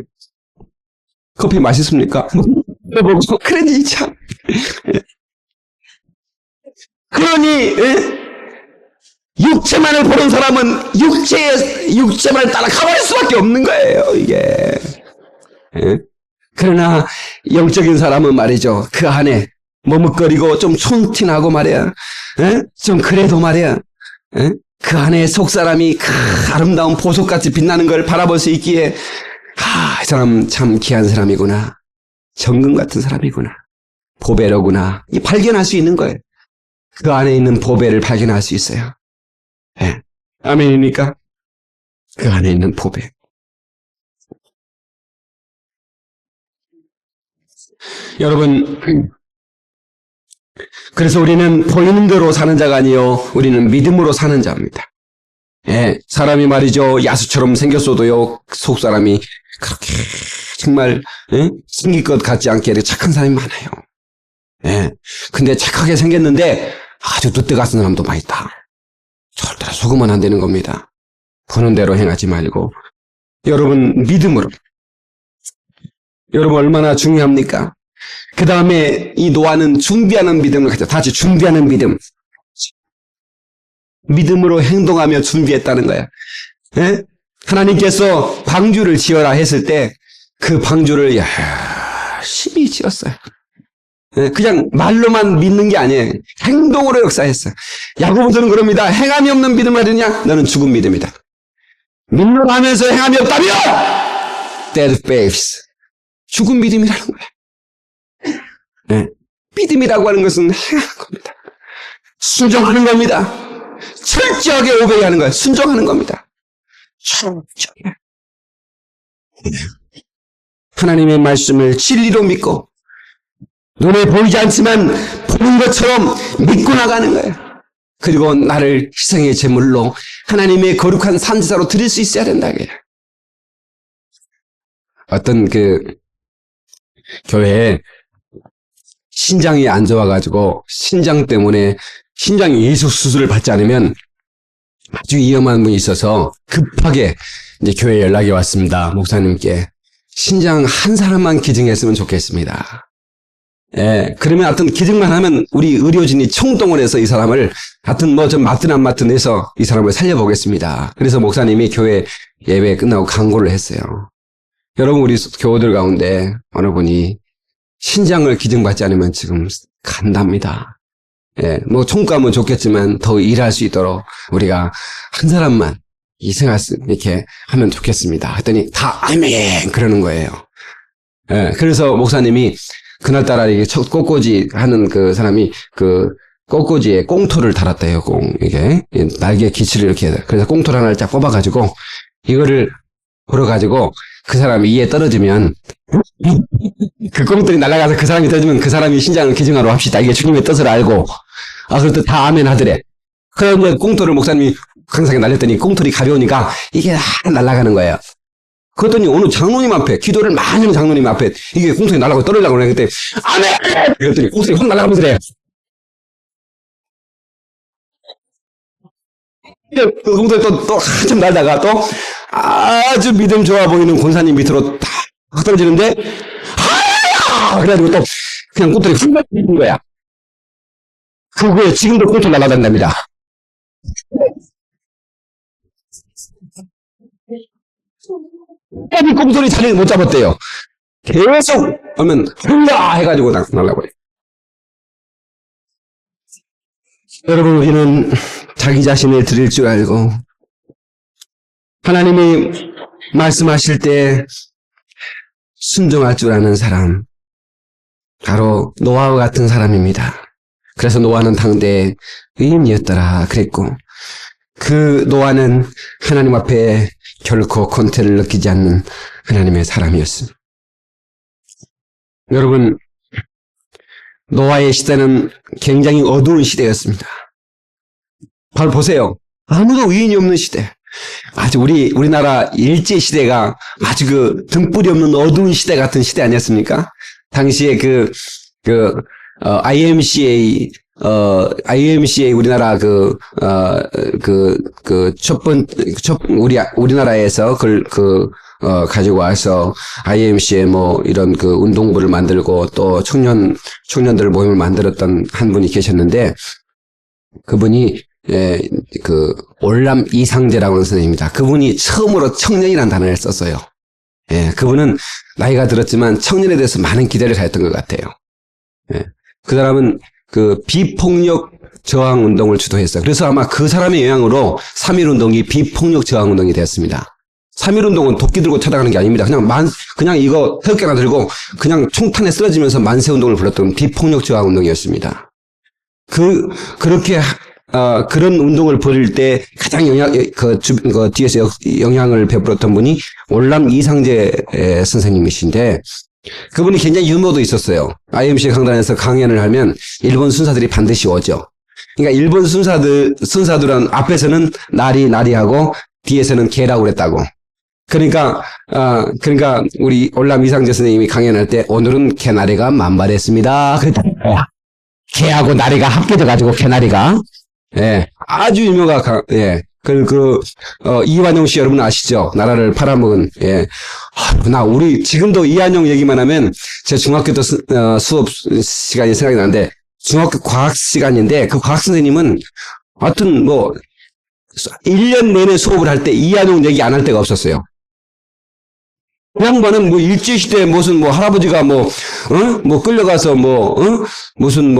커피 맛있습니까? 그러니 참. 그러니 예? 육체만을 보는 사람은 육체만을 따라가버릴 수밖에 없는 거예요. 이게. 예? 그러나 영적인 사람은 말이죠. 그 안에 머뭇거리고 좀 촌티나고 말이야. 예? 좀 그래도 말이야. 예? 그 안에 속사람이 그 아름다운 보석같이 빛나는 걸 바라볼 수 있기에 이 사람 참 귀한 사람이구나. 정금 같은 사람이구나. 보배로구나. 발견할 수 있는 거예요. 그 안에 있는 보배를 발견할 수 있어요. 예. 아멘입니까? 그 안에 있는 보배. 여러분, 그래서 우리는 보이는 대로 사는 자가 아니요, 우리는 믿음으로 사는 자입니다. 예, 사람이 말이죠, 야수처럼 생겼어도요, 속 사람이 그렇게 정말 생길 것 같지 않게 착한 사람이 많아요. 예, 근데 착하게 생겼는데 아주 늦대같은 사람도 많이 있다. 절대로 속으면 안 되는 겁니다. 보는 대로 행하지 말고. 여러분, 믿음으로. 여러분, 얼마나 중요합니까? 그 다음에 이 노아는 준비하는 믿음을 가져. 다시 준비하는 믿음. 믿음으로 행동하며 준비했다는 거야. 예? 하나님께서 방주를 지어라 했을 때 그 방주를 열심히 지었어요. 예? 그냥 말로만 믿는 게 아니에요. 행동으로 역사했어요. 야고보서는 그럽니다. 행함이 없는 믿음을 하느냐? 너는 죽은 믿음이다. 믿노라 하면서 행함이 없다면 dead faith. 죽은 믿음이라는 거야. 네. 믿음이라고 하는 것은 행하는 겁니다. 순종하는 겁니다. 철저하게 오베이하는 거예요. 순종하는 겁니다. 철저하게. 하나님의 말씀을 진리로 믿고 눈에 보이지 않지만 보는 것처럼 믿고 나가는 거예요. 그리고 나를 희생의 제물로 하나님의 거룩한 산지사로 드릴 수 있어야 된다. 어떤 교회에 신장이 안 좋아가지고 신장 때문에 신장 이식 수술을 받지 않으면 아주 위험한 분이 있어서 급하게 이제 교회에 연락이 왔습니다. 목사님께 신장 한 사람만 기증했으면 좋겠습니다. 예, 그러면 하여튼 기증만 하면 우리 의료진이 총동원 해서 이 사람을 하여튼 뭐 좀 맞든 안 맞든 해서 이 사람을 살려보겠습니다. 그래서 목사님이 교회 예배 끝나고 강구를 했어요. 여러분, 우리 교우들 가운데 어느 분이 신장을 기증받지 않으면 지금 간답니다. 예, 뭐 총가면 좋겠지만 더 일할 수 있도록 우리가 한 사람만 이생할 수 이렇게 하면 좋겠습니다. 했더니 다 아멘 그러는 거예요. 예, 그래서 목사님이 그날따라 이게 꽃꽂이 하는 그 사람이 그 꽃꽂이에 꽁토를 달았대요. 이게 날개 기치를 이렇게 해서. 그래서 꽁토를 하나를 쫙 뽑아가지고 이거를 불어가지고 그 사람이 이에 떨어지면 그 꽁토이 날아가서 그 사람이 떨어지면 그 사람이 신장을 기증하러 합시다. 이게 주님의 뜻을 알고 그래도 다 아멘 하더래. 그래서 이제 꽁토를 목사님이 강상에 날렸더니 꽁토이 가벼우니까 이게 다 날아가는 거예요. 그랬더니 어느 장로님 앞에, 기도를 많이 하는 장로님 앞에 이게 꽁토이 날아가고 떨어지려고 그래. 그때 아멘! 그랬더니 꽁토이 확 날아가면서 그래요. 그 꽁토이 또 한참 날다가 또 아주 믿음 좋아 보이는 권사님 밑으로 딱 떨어지는데 하야! 그래가지고 또 그냥 꽁토이 확 날리는 거야. 그거에 지금도 꽁토 날아간답니다. 이 꽁토이 자리를 못 잡았대요. 계속 하면 흘라 해가지고 날라버려요. 여러분, 우리는 자기 자신을 드릴 줄 알고 하나님이 말씀하실 때 순종할 줄 아는 사람, 바로 노아와 같은 사람입니다. 그래서 노아는 당대의 의인이었더라 그랬고, 그 노아는 하나님 앞에 결코 권태를 느끼지 않는 하나님의 사람이었습니다. 여러분, 노아의 시대는 굉장히 어두운 시대였습니다. 바로 보세요. 아무도 의인이 없는 시대. 아주 우리나라 일제 시대가 아주 그 등불이 없는 어두운 시대 같은 시대 아니었습니까? 당시에 IMCA 우리나라 우리나라에서 가지고 와서 IMCA 뭐 이런 그 운동부를 만들고 또 청년들 모임을 만들었던 한 분이 계셨는데 그분이 올람 이상재라고 하는 선생님입니다. 그분이 처음으로 청년이라는 단어를 썼어요. 예, 그분은 나이가 들었지만 청년에 대해서 많은 기대를 가졌던 것 같아요. 예, 그 사람은 그 비폭력 저항 운동을 주도했어요. 그래서 아마 그 사람의 영향으로 3.1 운동이 비폭력 저항 운동이 되었습니다. 3.1 운동은 도끼 들고 찾아가는 게 아닙니다. 그냥 이거 태극기 하나 들고 그냥 총탄에 쓰러지면서 만세 운동을 불렀던 비폭력 저항 운동이었습니다. 그렇게 그런 운동을 벌일 때 가장 뒤에서 영향을 베풀었던 분이 올람 이상재 선생님이신데, 그분이 굉장히 유머도 있었어요. IMC 강단에서 강연을 하면 일본 순사들이 반드시 오죠. 그러니까 일본 순사들은 앞에서는 나리하고 뒤에서는 개라고 그랬다고. 그러니까 우리 올람 이상재 선생님이 강연할 때 오늘은 개나리가 만발했습니다. 그랬다는 거야. 개하고 나리가 합쳐져가지고 개나리가. 예, 아주 유명한, 예. 이완용 씨 여러분 아시죠? 나라를 팔아먹은, 예. 우리 지금도 이완용 얘기만 하면 제 중학교 때 수업 시간이 생각이 나는데, 중학교 과학 시간인데, 그 과학 선생님은 하여튼 1년 내내 수업을 할 때 이완용 얘기 안 할 데가 없었어요. 그 양반은 일제시대 무슨 할아버지가 끌려가서 무슨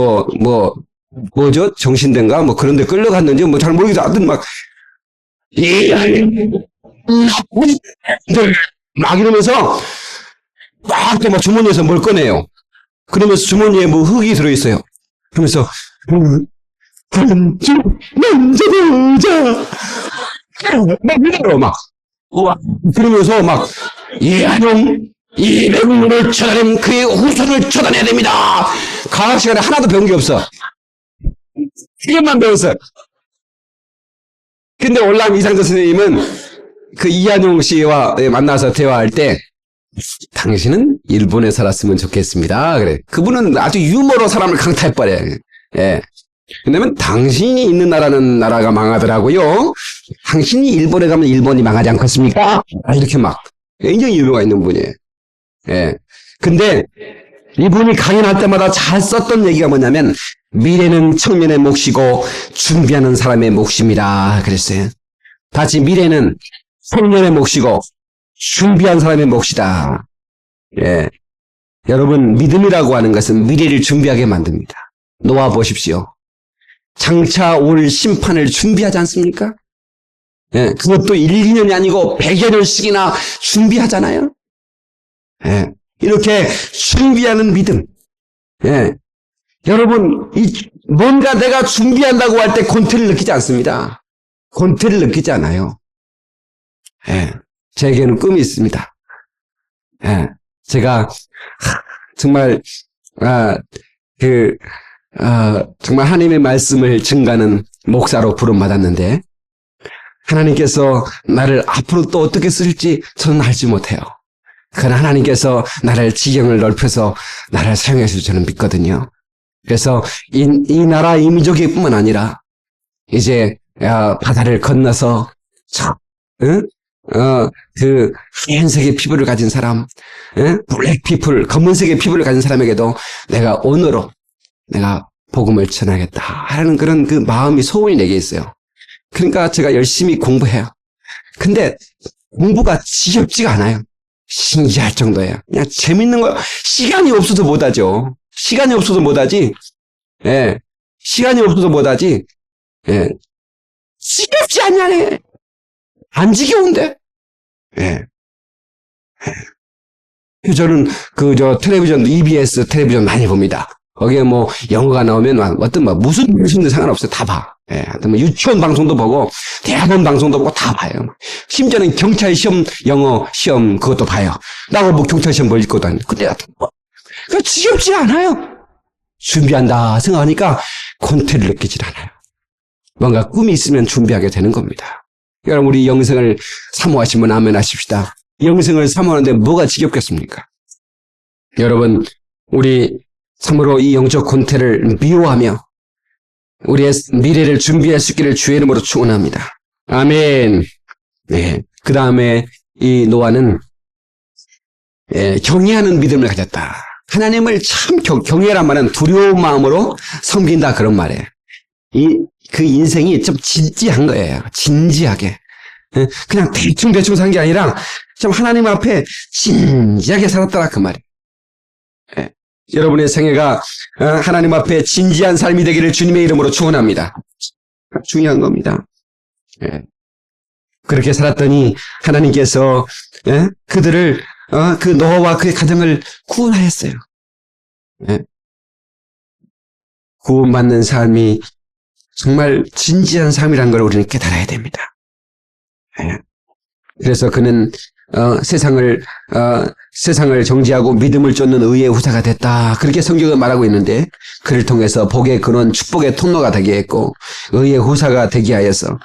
뭐죠? 정신대인가? 그런데 끌려갔는지 잘 모르겠어. 하여튼 막 이러면서 또 주머니에서 뭘 꺼내요. 그러면서 주머니에 흙이 들어있어요. 그러면서 그러면서 이한용 이 매국노를 쳐다낸 그의 후손을 쳐다내야 됩니다. 과학 시간에 하나도 배운 게 없어. 이것만 배웠어. 근데 올람 이상재 선생님은 그 이한용 씨와 만나서 대화할 때 당신은 일본에 살았으면 좋겠습니다. 그래. 그분은 아주 유머로 사람을 강타해버려. 예. 왜냐면 당신이 있는 나라는 나라가 망하더라고요. 당신이 일본에 가면 일본이 망하지 않겠습니까? 이렇게 굉장히 유머가 있는 분이에요. 예. 근데 이분이 강연할 때마다 잘 썼던 얘기가 뭐냐면 미래는 청년의 몫이고 준비하는 사람의 몫입니다. 그랬어요. 다시 미래는 청년의 몫이고 준비한 사람의 몫이다. 예. 여러분, 믿음이라고 하는 것은 미래를 준비하게 만듭니다. 놓아 보십시오. 장차 올 심판을 준비하지 않습니까? 예, 그것도 1, 2년이 아니고 100여 년씩이나 준비하잖아요. 예, 이렇게 준비하는 믿음. 예, 여러분, 뭔가 내가 준비한다고 할 때 권태를 느끼지 않습니다. 권태를 느끼지 않아요. 예, 제게는 꿈이 있습니다. 예, 제가 정말 정말 하나님의 말씀을 증가하는 목사로 부름받았는데 하나님께서 나를 앞으로 또 어떻게 쓸지 저는 알지 못해요. 그러나 하나님께서 나를 지경을 넓혀서 나를 사용하실 저는 믿거든요. 그래서 이 나라 이 민족이 뿐만 아니라 이제 바다를 건너서 그 하얀색의 피부를 가진 사람, 블랙 피플, 검은색의 피부를 가진 사람에게도 내가 언어로 내가 복음을 전하겠다 하는 그런 그 마음이 소원이 내게 있어요. 그러니까 제가 열심히 공부해요. 근데 공부가 지겹지가 않아요. 신기할 정도예요. 그냥 재밌는 거, 시간이 없어서 못하죠. 시간이 없어서 못하지. 예. 시간이 없어서 못하지. 예. 지겹지 않냐네. 안 지겨운데? 예. 예. 저는 텔레비전, EBS 텔레비전 많이 봅니다. 거기에 뭐 영어가 나오면 무슨 방송도 상관없어요. 다 봐. 예. 뭐 유치원 방송도 보고 대학원 방송도 보고 다 봐요. 심지어는 경찰 시험 영어 시험 그것도 봐요. 나가 뭐 경찰 시험 볼 것도 아니고. 근데 그 지겹지 않아요. 준비한다 생각하니까 권태를 느끼질 않아요. 뭔가 꿈이 있으면 준비하게 되는 겁니다. 여러분, 우리 영생을 사모하시면 아멘 하십시다. 영생을 사모하는데 뭐가 지겹겠습니까? 여러분, 우리 참으로 이 영적 권태를 미워하며 우리의 미래를 준비할 수 있기를 주의 이름으로 축원합니다. 아멘. 네. 그 다음에 이 노아는 경외하는 믿음을 가졌다. 하나님을 참 경외란 말은 두려운 마음으로 섬긴다 그런 말이에요. 그 인생이 좀 진지한 거예요. 진지하게. 그냥 대충 산 게 아니라 좀 하나님 앞에 진지하게 살았더라 그 말이에요. 여러분의 생애가 하나님 앞에 진지한 삶이 되기를 주님의 이름으로 축원합니다. 중요한 겁니다. 그렇게 살았더니 하나님께서 그들을 그 노아와 그의 가정을 구원하였어요. 구원받는 삶이 정말 진지한 삶이라는 걸 우리는 깨달아야 됩니다. 그래서 그는 세상을 정지하고 믿음을 쫓는 의의 후사가 됐다. 그렇게 성경은 말하고 있는데 그를 통해서 복의 근원, 축복의 통로가 되게 했고 의의 후사가 되게 하여서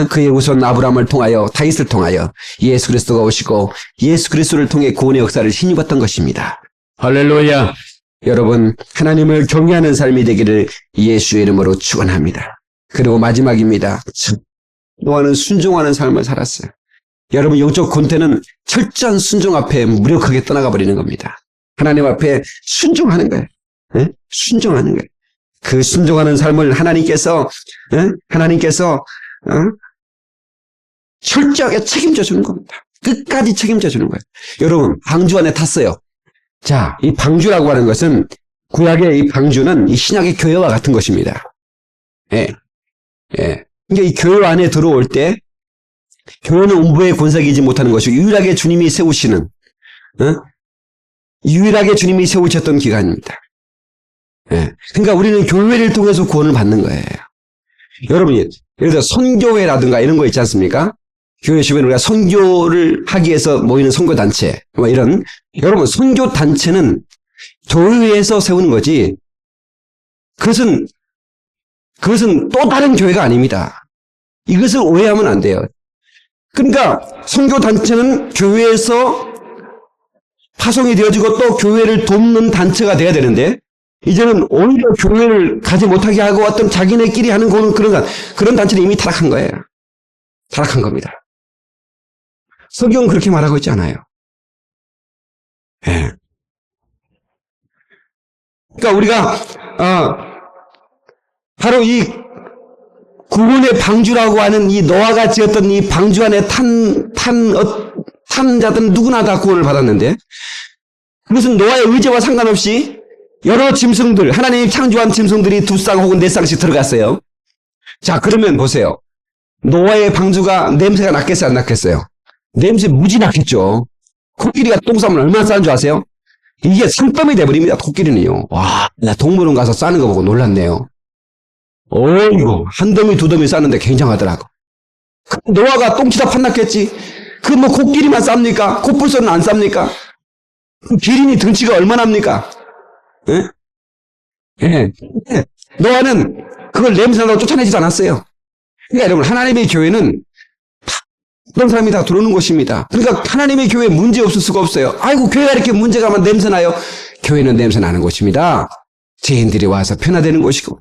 그의 후손 아브라함을 통하여 다윗을 통하여 예수 그리스도가 오시고 예수 그리스도를 통해 구원의 역사를 힘입었던 것입니다. 할렐루야. 여러분, 하나님을 경외하는 삶이 되기를 예수의 이름으로 축원합니다. 그리고 마지막입니다. 노아는 순종하는 삶을 살았어요. 여러분, 영적 권태는 철저한 순종 앞에 무력하게 떠나가 버리는 겁니다. 하나님 앞에 순종하는 거예요. 순종하는 거예요. 그 순종하는 삶을 하나님께서 철저하게 책임져 주는 겁니다. 끝까지 책임져 주는 거예요. 여러분, 방주 안에 탔어요. 자, 이 방주라고 하는 것은 구약의 이 방주는 이 신약의 교회와 같은 것입니다. 그러니까 이 교회 안에 들어올 때 교회는 음부의 권세이지 못하는 것이고 유일하게 주님이 세우시는 유일하게 주님이 세우셨던 기관입니다. 그러니까 우리는 교회를 통해서 구원을 받는 거예요. 여러분, 예를 들어 선교회라든가 이런 거 있지 않습니까? 교회 주변에 우리가 선교를 하기 위해서 모이는 선교단체 뭐 이런, 여러분, 선교단체는 교회에서 세우는 거지 그것은 또 다른 교회가 아닙니다. 이것을 오해하면 안 돼요. 그러니까 선교단체는 교회에서 파송이 되어지고 또 교회를 돕는 단체가 돼야 되는데 이제는 오히려 교회를 가지 못하게 하고 어떤 자기네끼리 하는 그런 단체는 이미 타락한 거예요. 타락한 겁니다. 성경은 그렇게 말하고 있지 않아요. 그러니까 우리가 바로 이 구원의 방주라고 하는 이 노아가 지었던 이 방주 안에 탄 자들은 누구나 다 구원을 받았는데, 그것은 노아의 의지와 상관없이 여러 짐승들, 하나님이 창조한 짐승들이 2쌍 혹은 4쌍씩 들어갔어요. 자, 그러면 보세요. 노아의 방주가 냄새가 났겠어요, 안 났겠어요? 냄새 무지 났겠죠. 코끼리가 똥 싸면 얼마나 싸는 줄 아세요? 이게 산더미 돼버립니다, 코끼리는요. 와, 나 동물원 가서 싸는 거 보고 놀랐네요. 어이구, 한 더미 두 더미 싸는데 굉장하더라고. 노아가 똥치다 판났겠지. 그 뭐 코끼리만 쌉니까? 코뿔소는 안 쌉니까? 그 기린이 등치가 얼마나 합니까? 예? 예. 노아는 그걸 냄새나다고 쫓아내지 않았어요. 그러니까 여러분, 하나님의 교회는 어떤 사람이 다 들어오는 곳입니다. 그러니까 하나님의 교회에 문제 없을 수가 없어요. 아이고, 교회가 이렇게 문제가 많아 냄새나요? 교회는 냄새나는 곳입니다. 죄인들이 와서 변화되는 곳이고.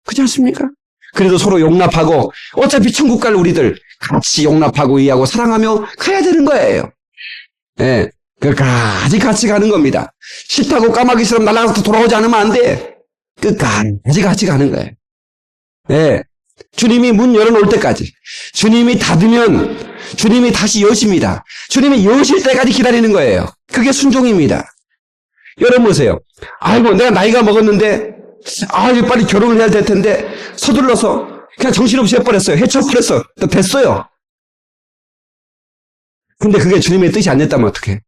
그렇지 않습니까? 그래도 서로 용납하고, 어차피 천국 갈 우리들 같이 용납하고 이해하고 사랑하며 가야 되는 거예요. 예. 끝까지 같이 가는 겁니다. 싫다고 까마귀처럼 날아가서 돌아오지 않으면 안 돼. 끝까지 같이 가는 거예요. 예. 주님이 문 열어놓을 때까지. 주님이 닫으면 주님이 다시 여십니다. 주님이 여실 때까지 기다리는 거예요. 그게 순종입니다. 여러분 보세요. 아이고, 내가 나이가 먹었는데, 이제 빨리 결혼을 해야 될 텐데, 서둘러서 그냥 정신없이 해버렸어요. 해쳐버렸어. 됐어요. 근데 그게 주님의 뜻이 안 됐다면 어떡해?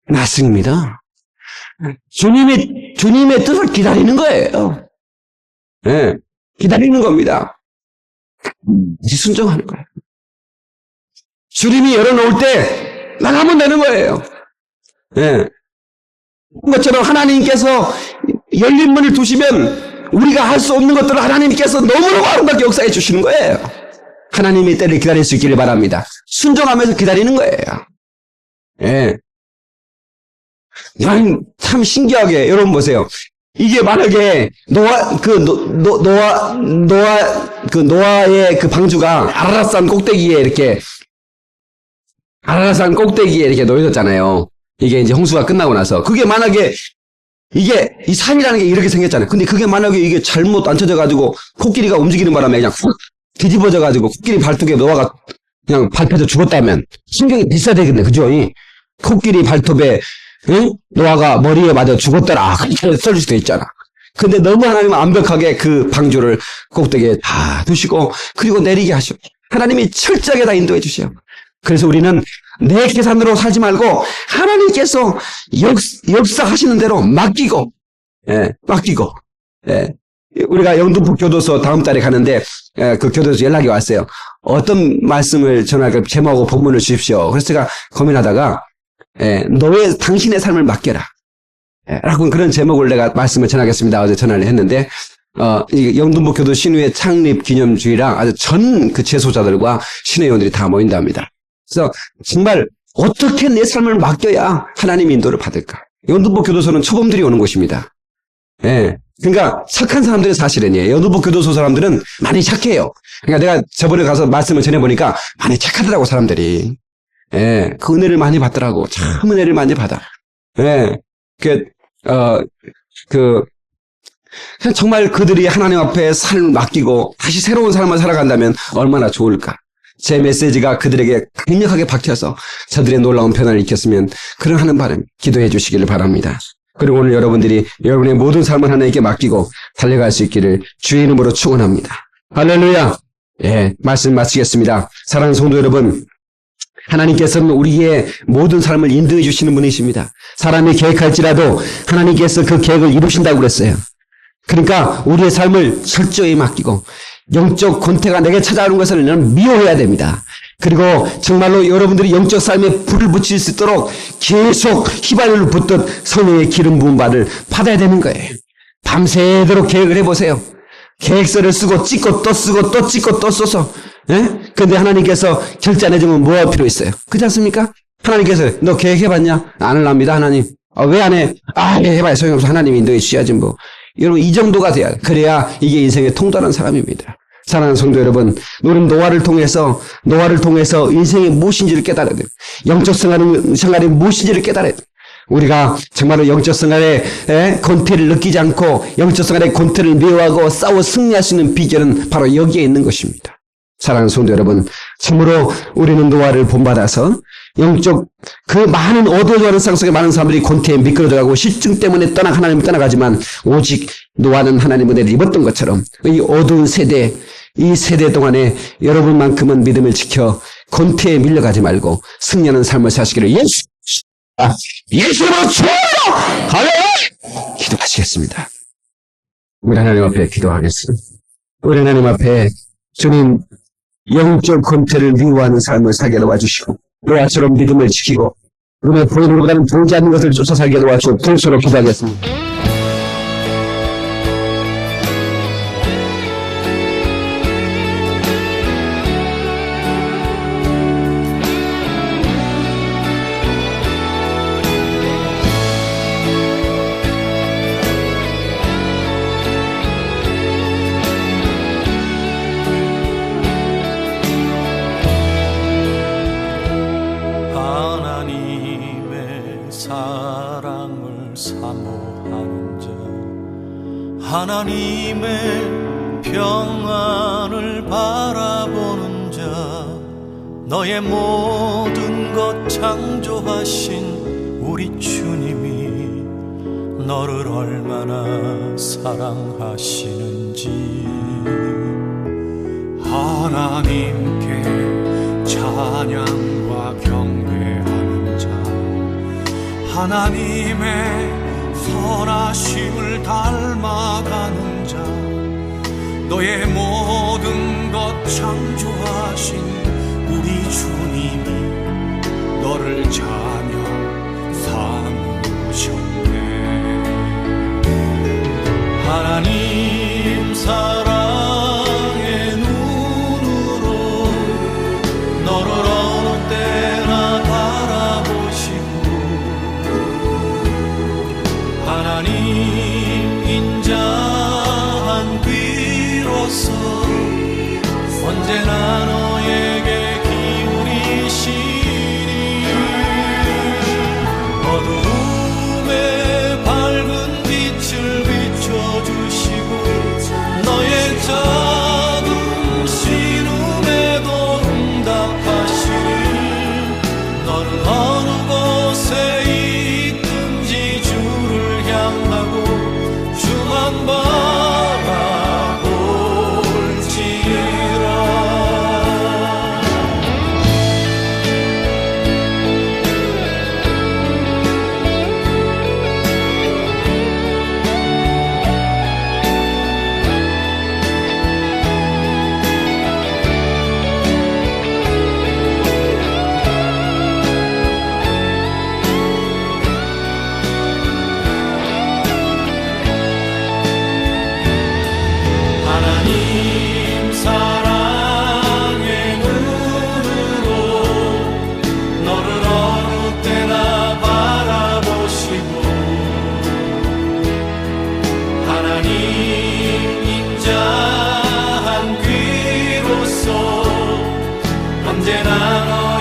낫습니다. 주님의 뜻을 기다리는 거예요. 예. 기다리는 겁니다. 순종하는 거예요. 주님이 열어놓을 때 나가면 되는 거예요. 예. 것처럼 하나님께서 열린 문을 두시면 우리가 할 수 없는 것들을 하나님께서 너무너무 아름답게 역사해 주시는 거예요. 하나님의 때를 기다릴 수 있기를 바랍니다. 순종하면서 기다리는 거예요. 예. 참 신기하게 여러분 보세요. 이게 만약에 노아의 그 방주가 아라랏산 꼭대기에 이렇게 놓여졌잖아요. 이게 이제 홍수가 끝나고 나서. 그게 만약에 이게 이 산이라는 게 이렇게 생겼잖아요. 근데 그게 만약에 이게 잘못 앉혀져가지고 코끼리가 움직이는 바람에 그냥 훅 뒤집어져가지고 코끼리 발톱에 노아가 그냥 밟혀서 죽었다면 신경이 비싸야 되겠네. 그죠? 이 코끼리 발톱에 노아가 머리에 맞아 죽었더라. 그렇게 써줄 수도 있잖아. 근데 너무 하나님은 완벽하게 그 방주를 꼭대기에 다 두시고 그리고 내리게 하셔. 하나님이 철저하게 다 인도해 주셔. 그래서 우리는 내 계산으로 살지 말고 하나님께서 역사하시는 대로 맡기고, 우리가 영등포 교도소 다음 달에 가는데 그 교도소 연락이 왔어요. 어떤 말씀을 전할까 제목하고 본문을 주십시오. 그래서 제가 고민하다가 당신의 삶을 맡겨라. 라고 그런 제목을 내가 말씀을 전하겠습니다. 어제 전화를 했는데 영등포 교도 신우회 창립 기념주의랑 아주 전 그 재소자들과 신회의원들이 다 모인답니다. 그래서 정말 어떻게 내 삶을 맡겨야 하나님 인도를 받을까? 영등포 교도소는 초범들이 오는 곳입니다. 그러니까 착한 사람들이 사실은요. 영등포 교도소 사람들은 많이 착해요. 그러니까 내가 저번에 가서 말씀을 전해보니까 많이 착하더라고 사람들이. 그 은혜를 많이 받더라고. 참 은혜를 많이 받아. 그냥 정말 그들이 하나님 앞에 삶을 맡기고 다시 새로운 삶을 살아간다면 얼마나 좋을까. 제 메시지가 그들에게 강력하게 박혀서 저들의 놀라운 변화를 일으켰으면 그런 하는 바람 기도해 주시기를 바랍니다. 그리고 오늘 여러분들이 여러분의 모든 삶을 하나님께 맡기고 달려갈 수 있기를 주의 이름으로 축원합니다. 할렐루야. 말씀 마치겠습니다. 사랑하는 성도 여러분, 하나님께서는 우리의 모든 삶을 인도해 주시는 분이십니다. 사람이 계획할지라도 하나님께서 그 계획을 이루신다고 그랬어요. 그러니까 우리의 삶을 철저히 맡기고 영적 권태가 내게 찾아오는 것을 나는 미워해야 됩니다. 그리고 정말로 여러분들이 영적 삶에 불을 붙일 수 있도록 계속 휘발유를 붓듯 성령의 기름 부은 바를 받아야 되는 거예요. 밤새도록 계획을 해보세요. 계획서를 쓰고 찍고 또 쓰고 또 찍고 또 써서 근데 하나님께서 결제 안 해주면 뭐 할 필요 있어요? 그렇지 않습니까? 하나님께서 너 계획해봤냐? 안 합니다 하나님. 왜 안 해? 해봐야 소용없어. 하나님이 인도해 주셔야지 뭐. 여러분 이 정도가 돼야 그래야 이게 인생의 통달한 사람입니다. 사랑하는 성도 여러분, 우리는 노아를 통해서 인생이 무엇인지를 깨달아야 돼요. 영적 생활이 무엇인지를 깨달아야 돼요. 우리가 정말로 영적성 안에 권태를 느끼지 않고 영적성 안에 권태를 미워하고 싸워 승리할 수 있는 비결은 바로 여기에 있는 것입니다. 사랑하는 성도 여러분, 참으로 우리는 노아를 본받아서 영적 그 많은 어두워져가는 세상 속에 많은 사람들이 권태에 미끄러져가고 실증 때문에 하나님을 떠나가지만 오직 노아는 하나님의 은혜를 입었던 것처럼 이 어두운 세대, 이 세대 동안에 여러분만큼은 믿음을 지켜 권태에 밀려가지 말고 승리하는 삶을 사시기를 예수로 주여! 할렐루야! 기도하시겠습니다. 우리 하나님 앞에 기도하겠습니다. 우리 하나님 앞에 주님 영적 권태를 미워하는 삶을 살게 도와주시고 노아처럼 믿음을 지키고 그러면 보이는 것보다는 보이지 않는 것을 쫓아 살게 도와주시고 그리스도로 기도하겠습니다. 하나님의 사랑을 사모하는 자, 하나님의 평안을 바라보는 자, 너의 모든 것 창조하신 우리 주님이 너를 얼마나 사랑하시는지. 하나님께 찬양과 경배하는 자, 하나님의 선하심을 닮아가는 자, 너의 모든 것 창조하신 우리 주님이 너를 자녀 삼으셨네. 하나님 사랑의 눈으로 너를 어느 때나 바라보시고 하나님 인자한 귀로서 언제나 너에게 기울이시니 어두움에 밝은 빛을 비춰주시고 너의 작은 신음에도 응답하시니 너는 어느 곳에 있든지 주를 향하고 주만 바라볼지라. 하나님 사랑의 눈으로 너를 어느 때나 바라보시고 하나님 인자한 귀로서 언제나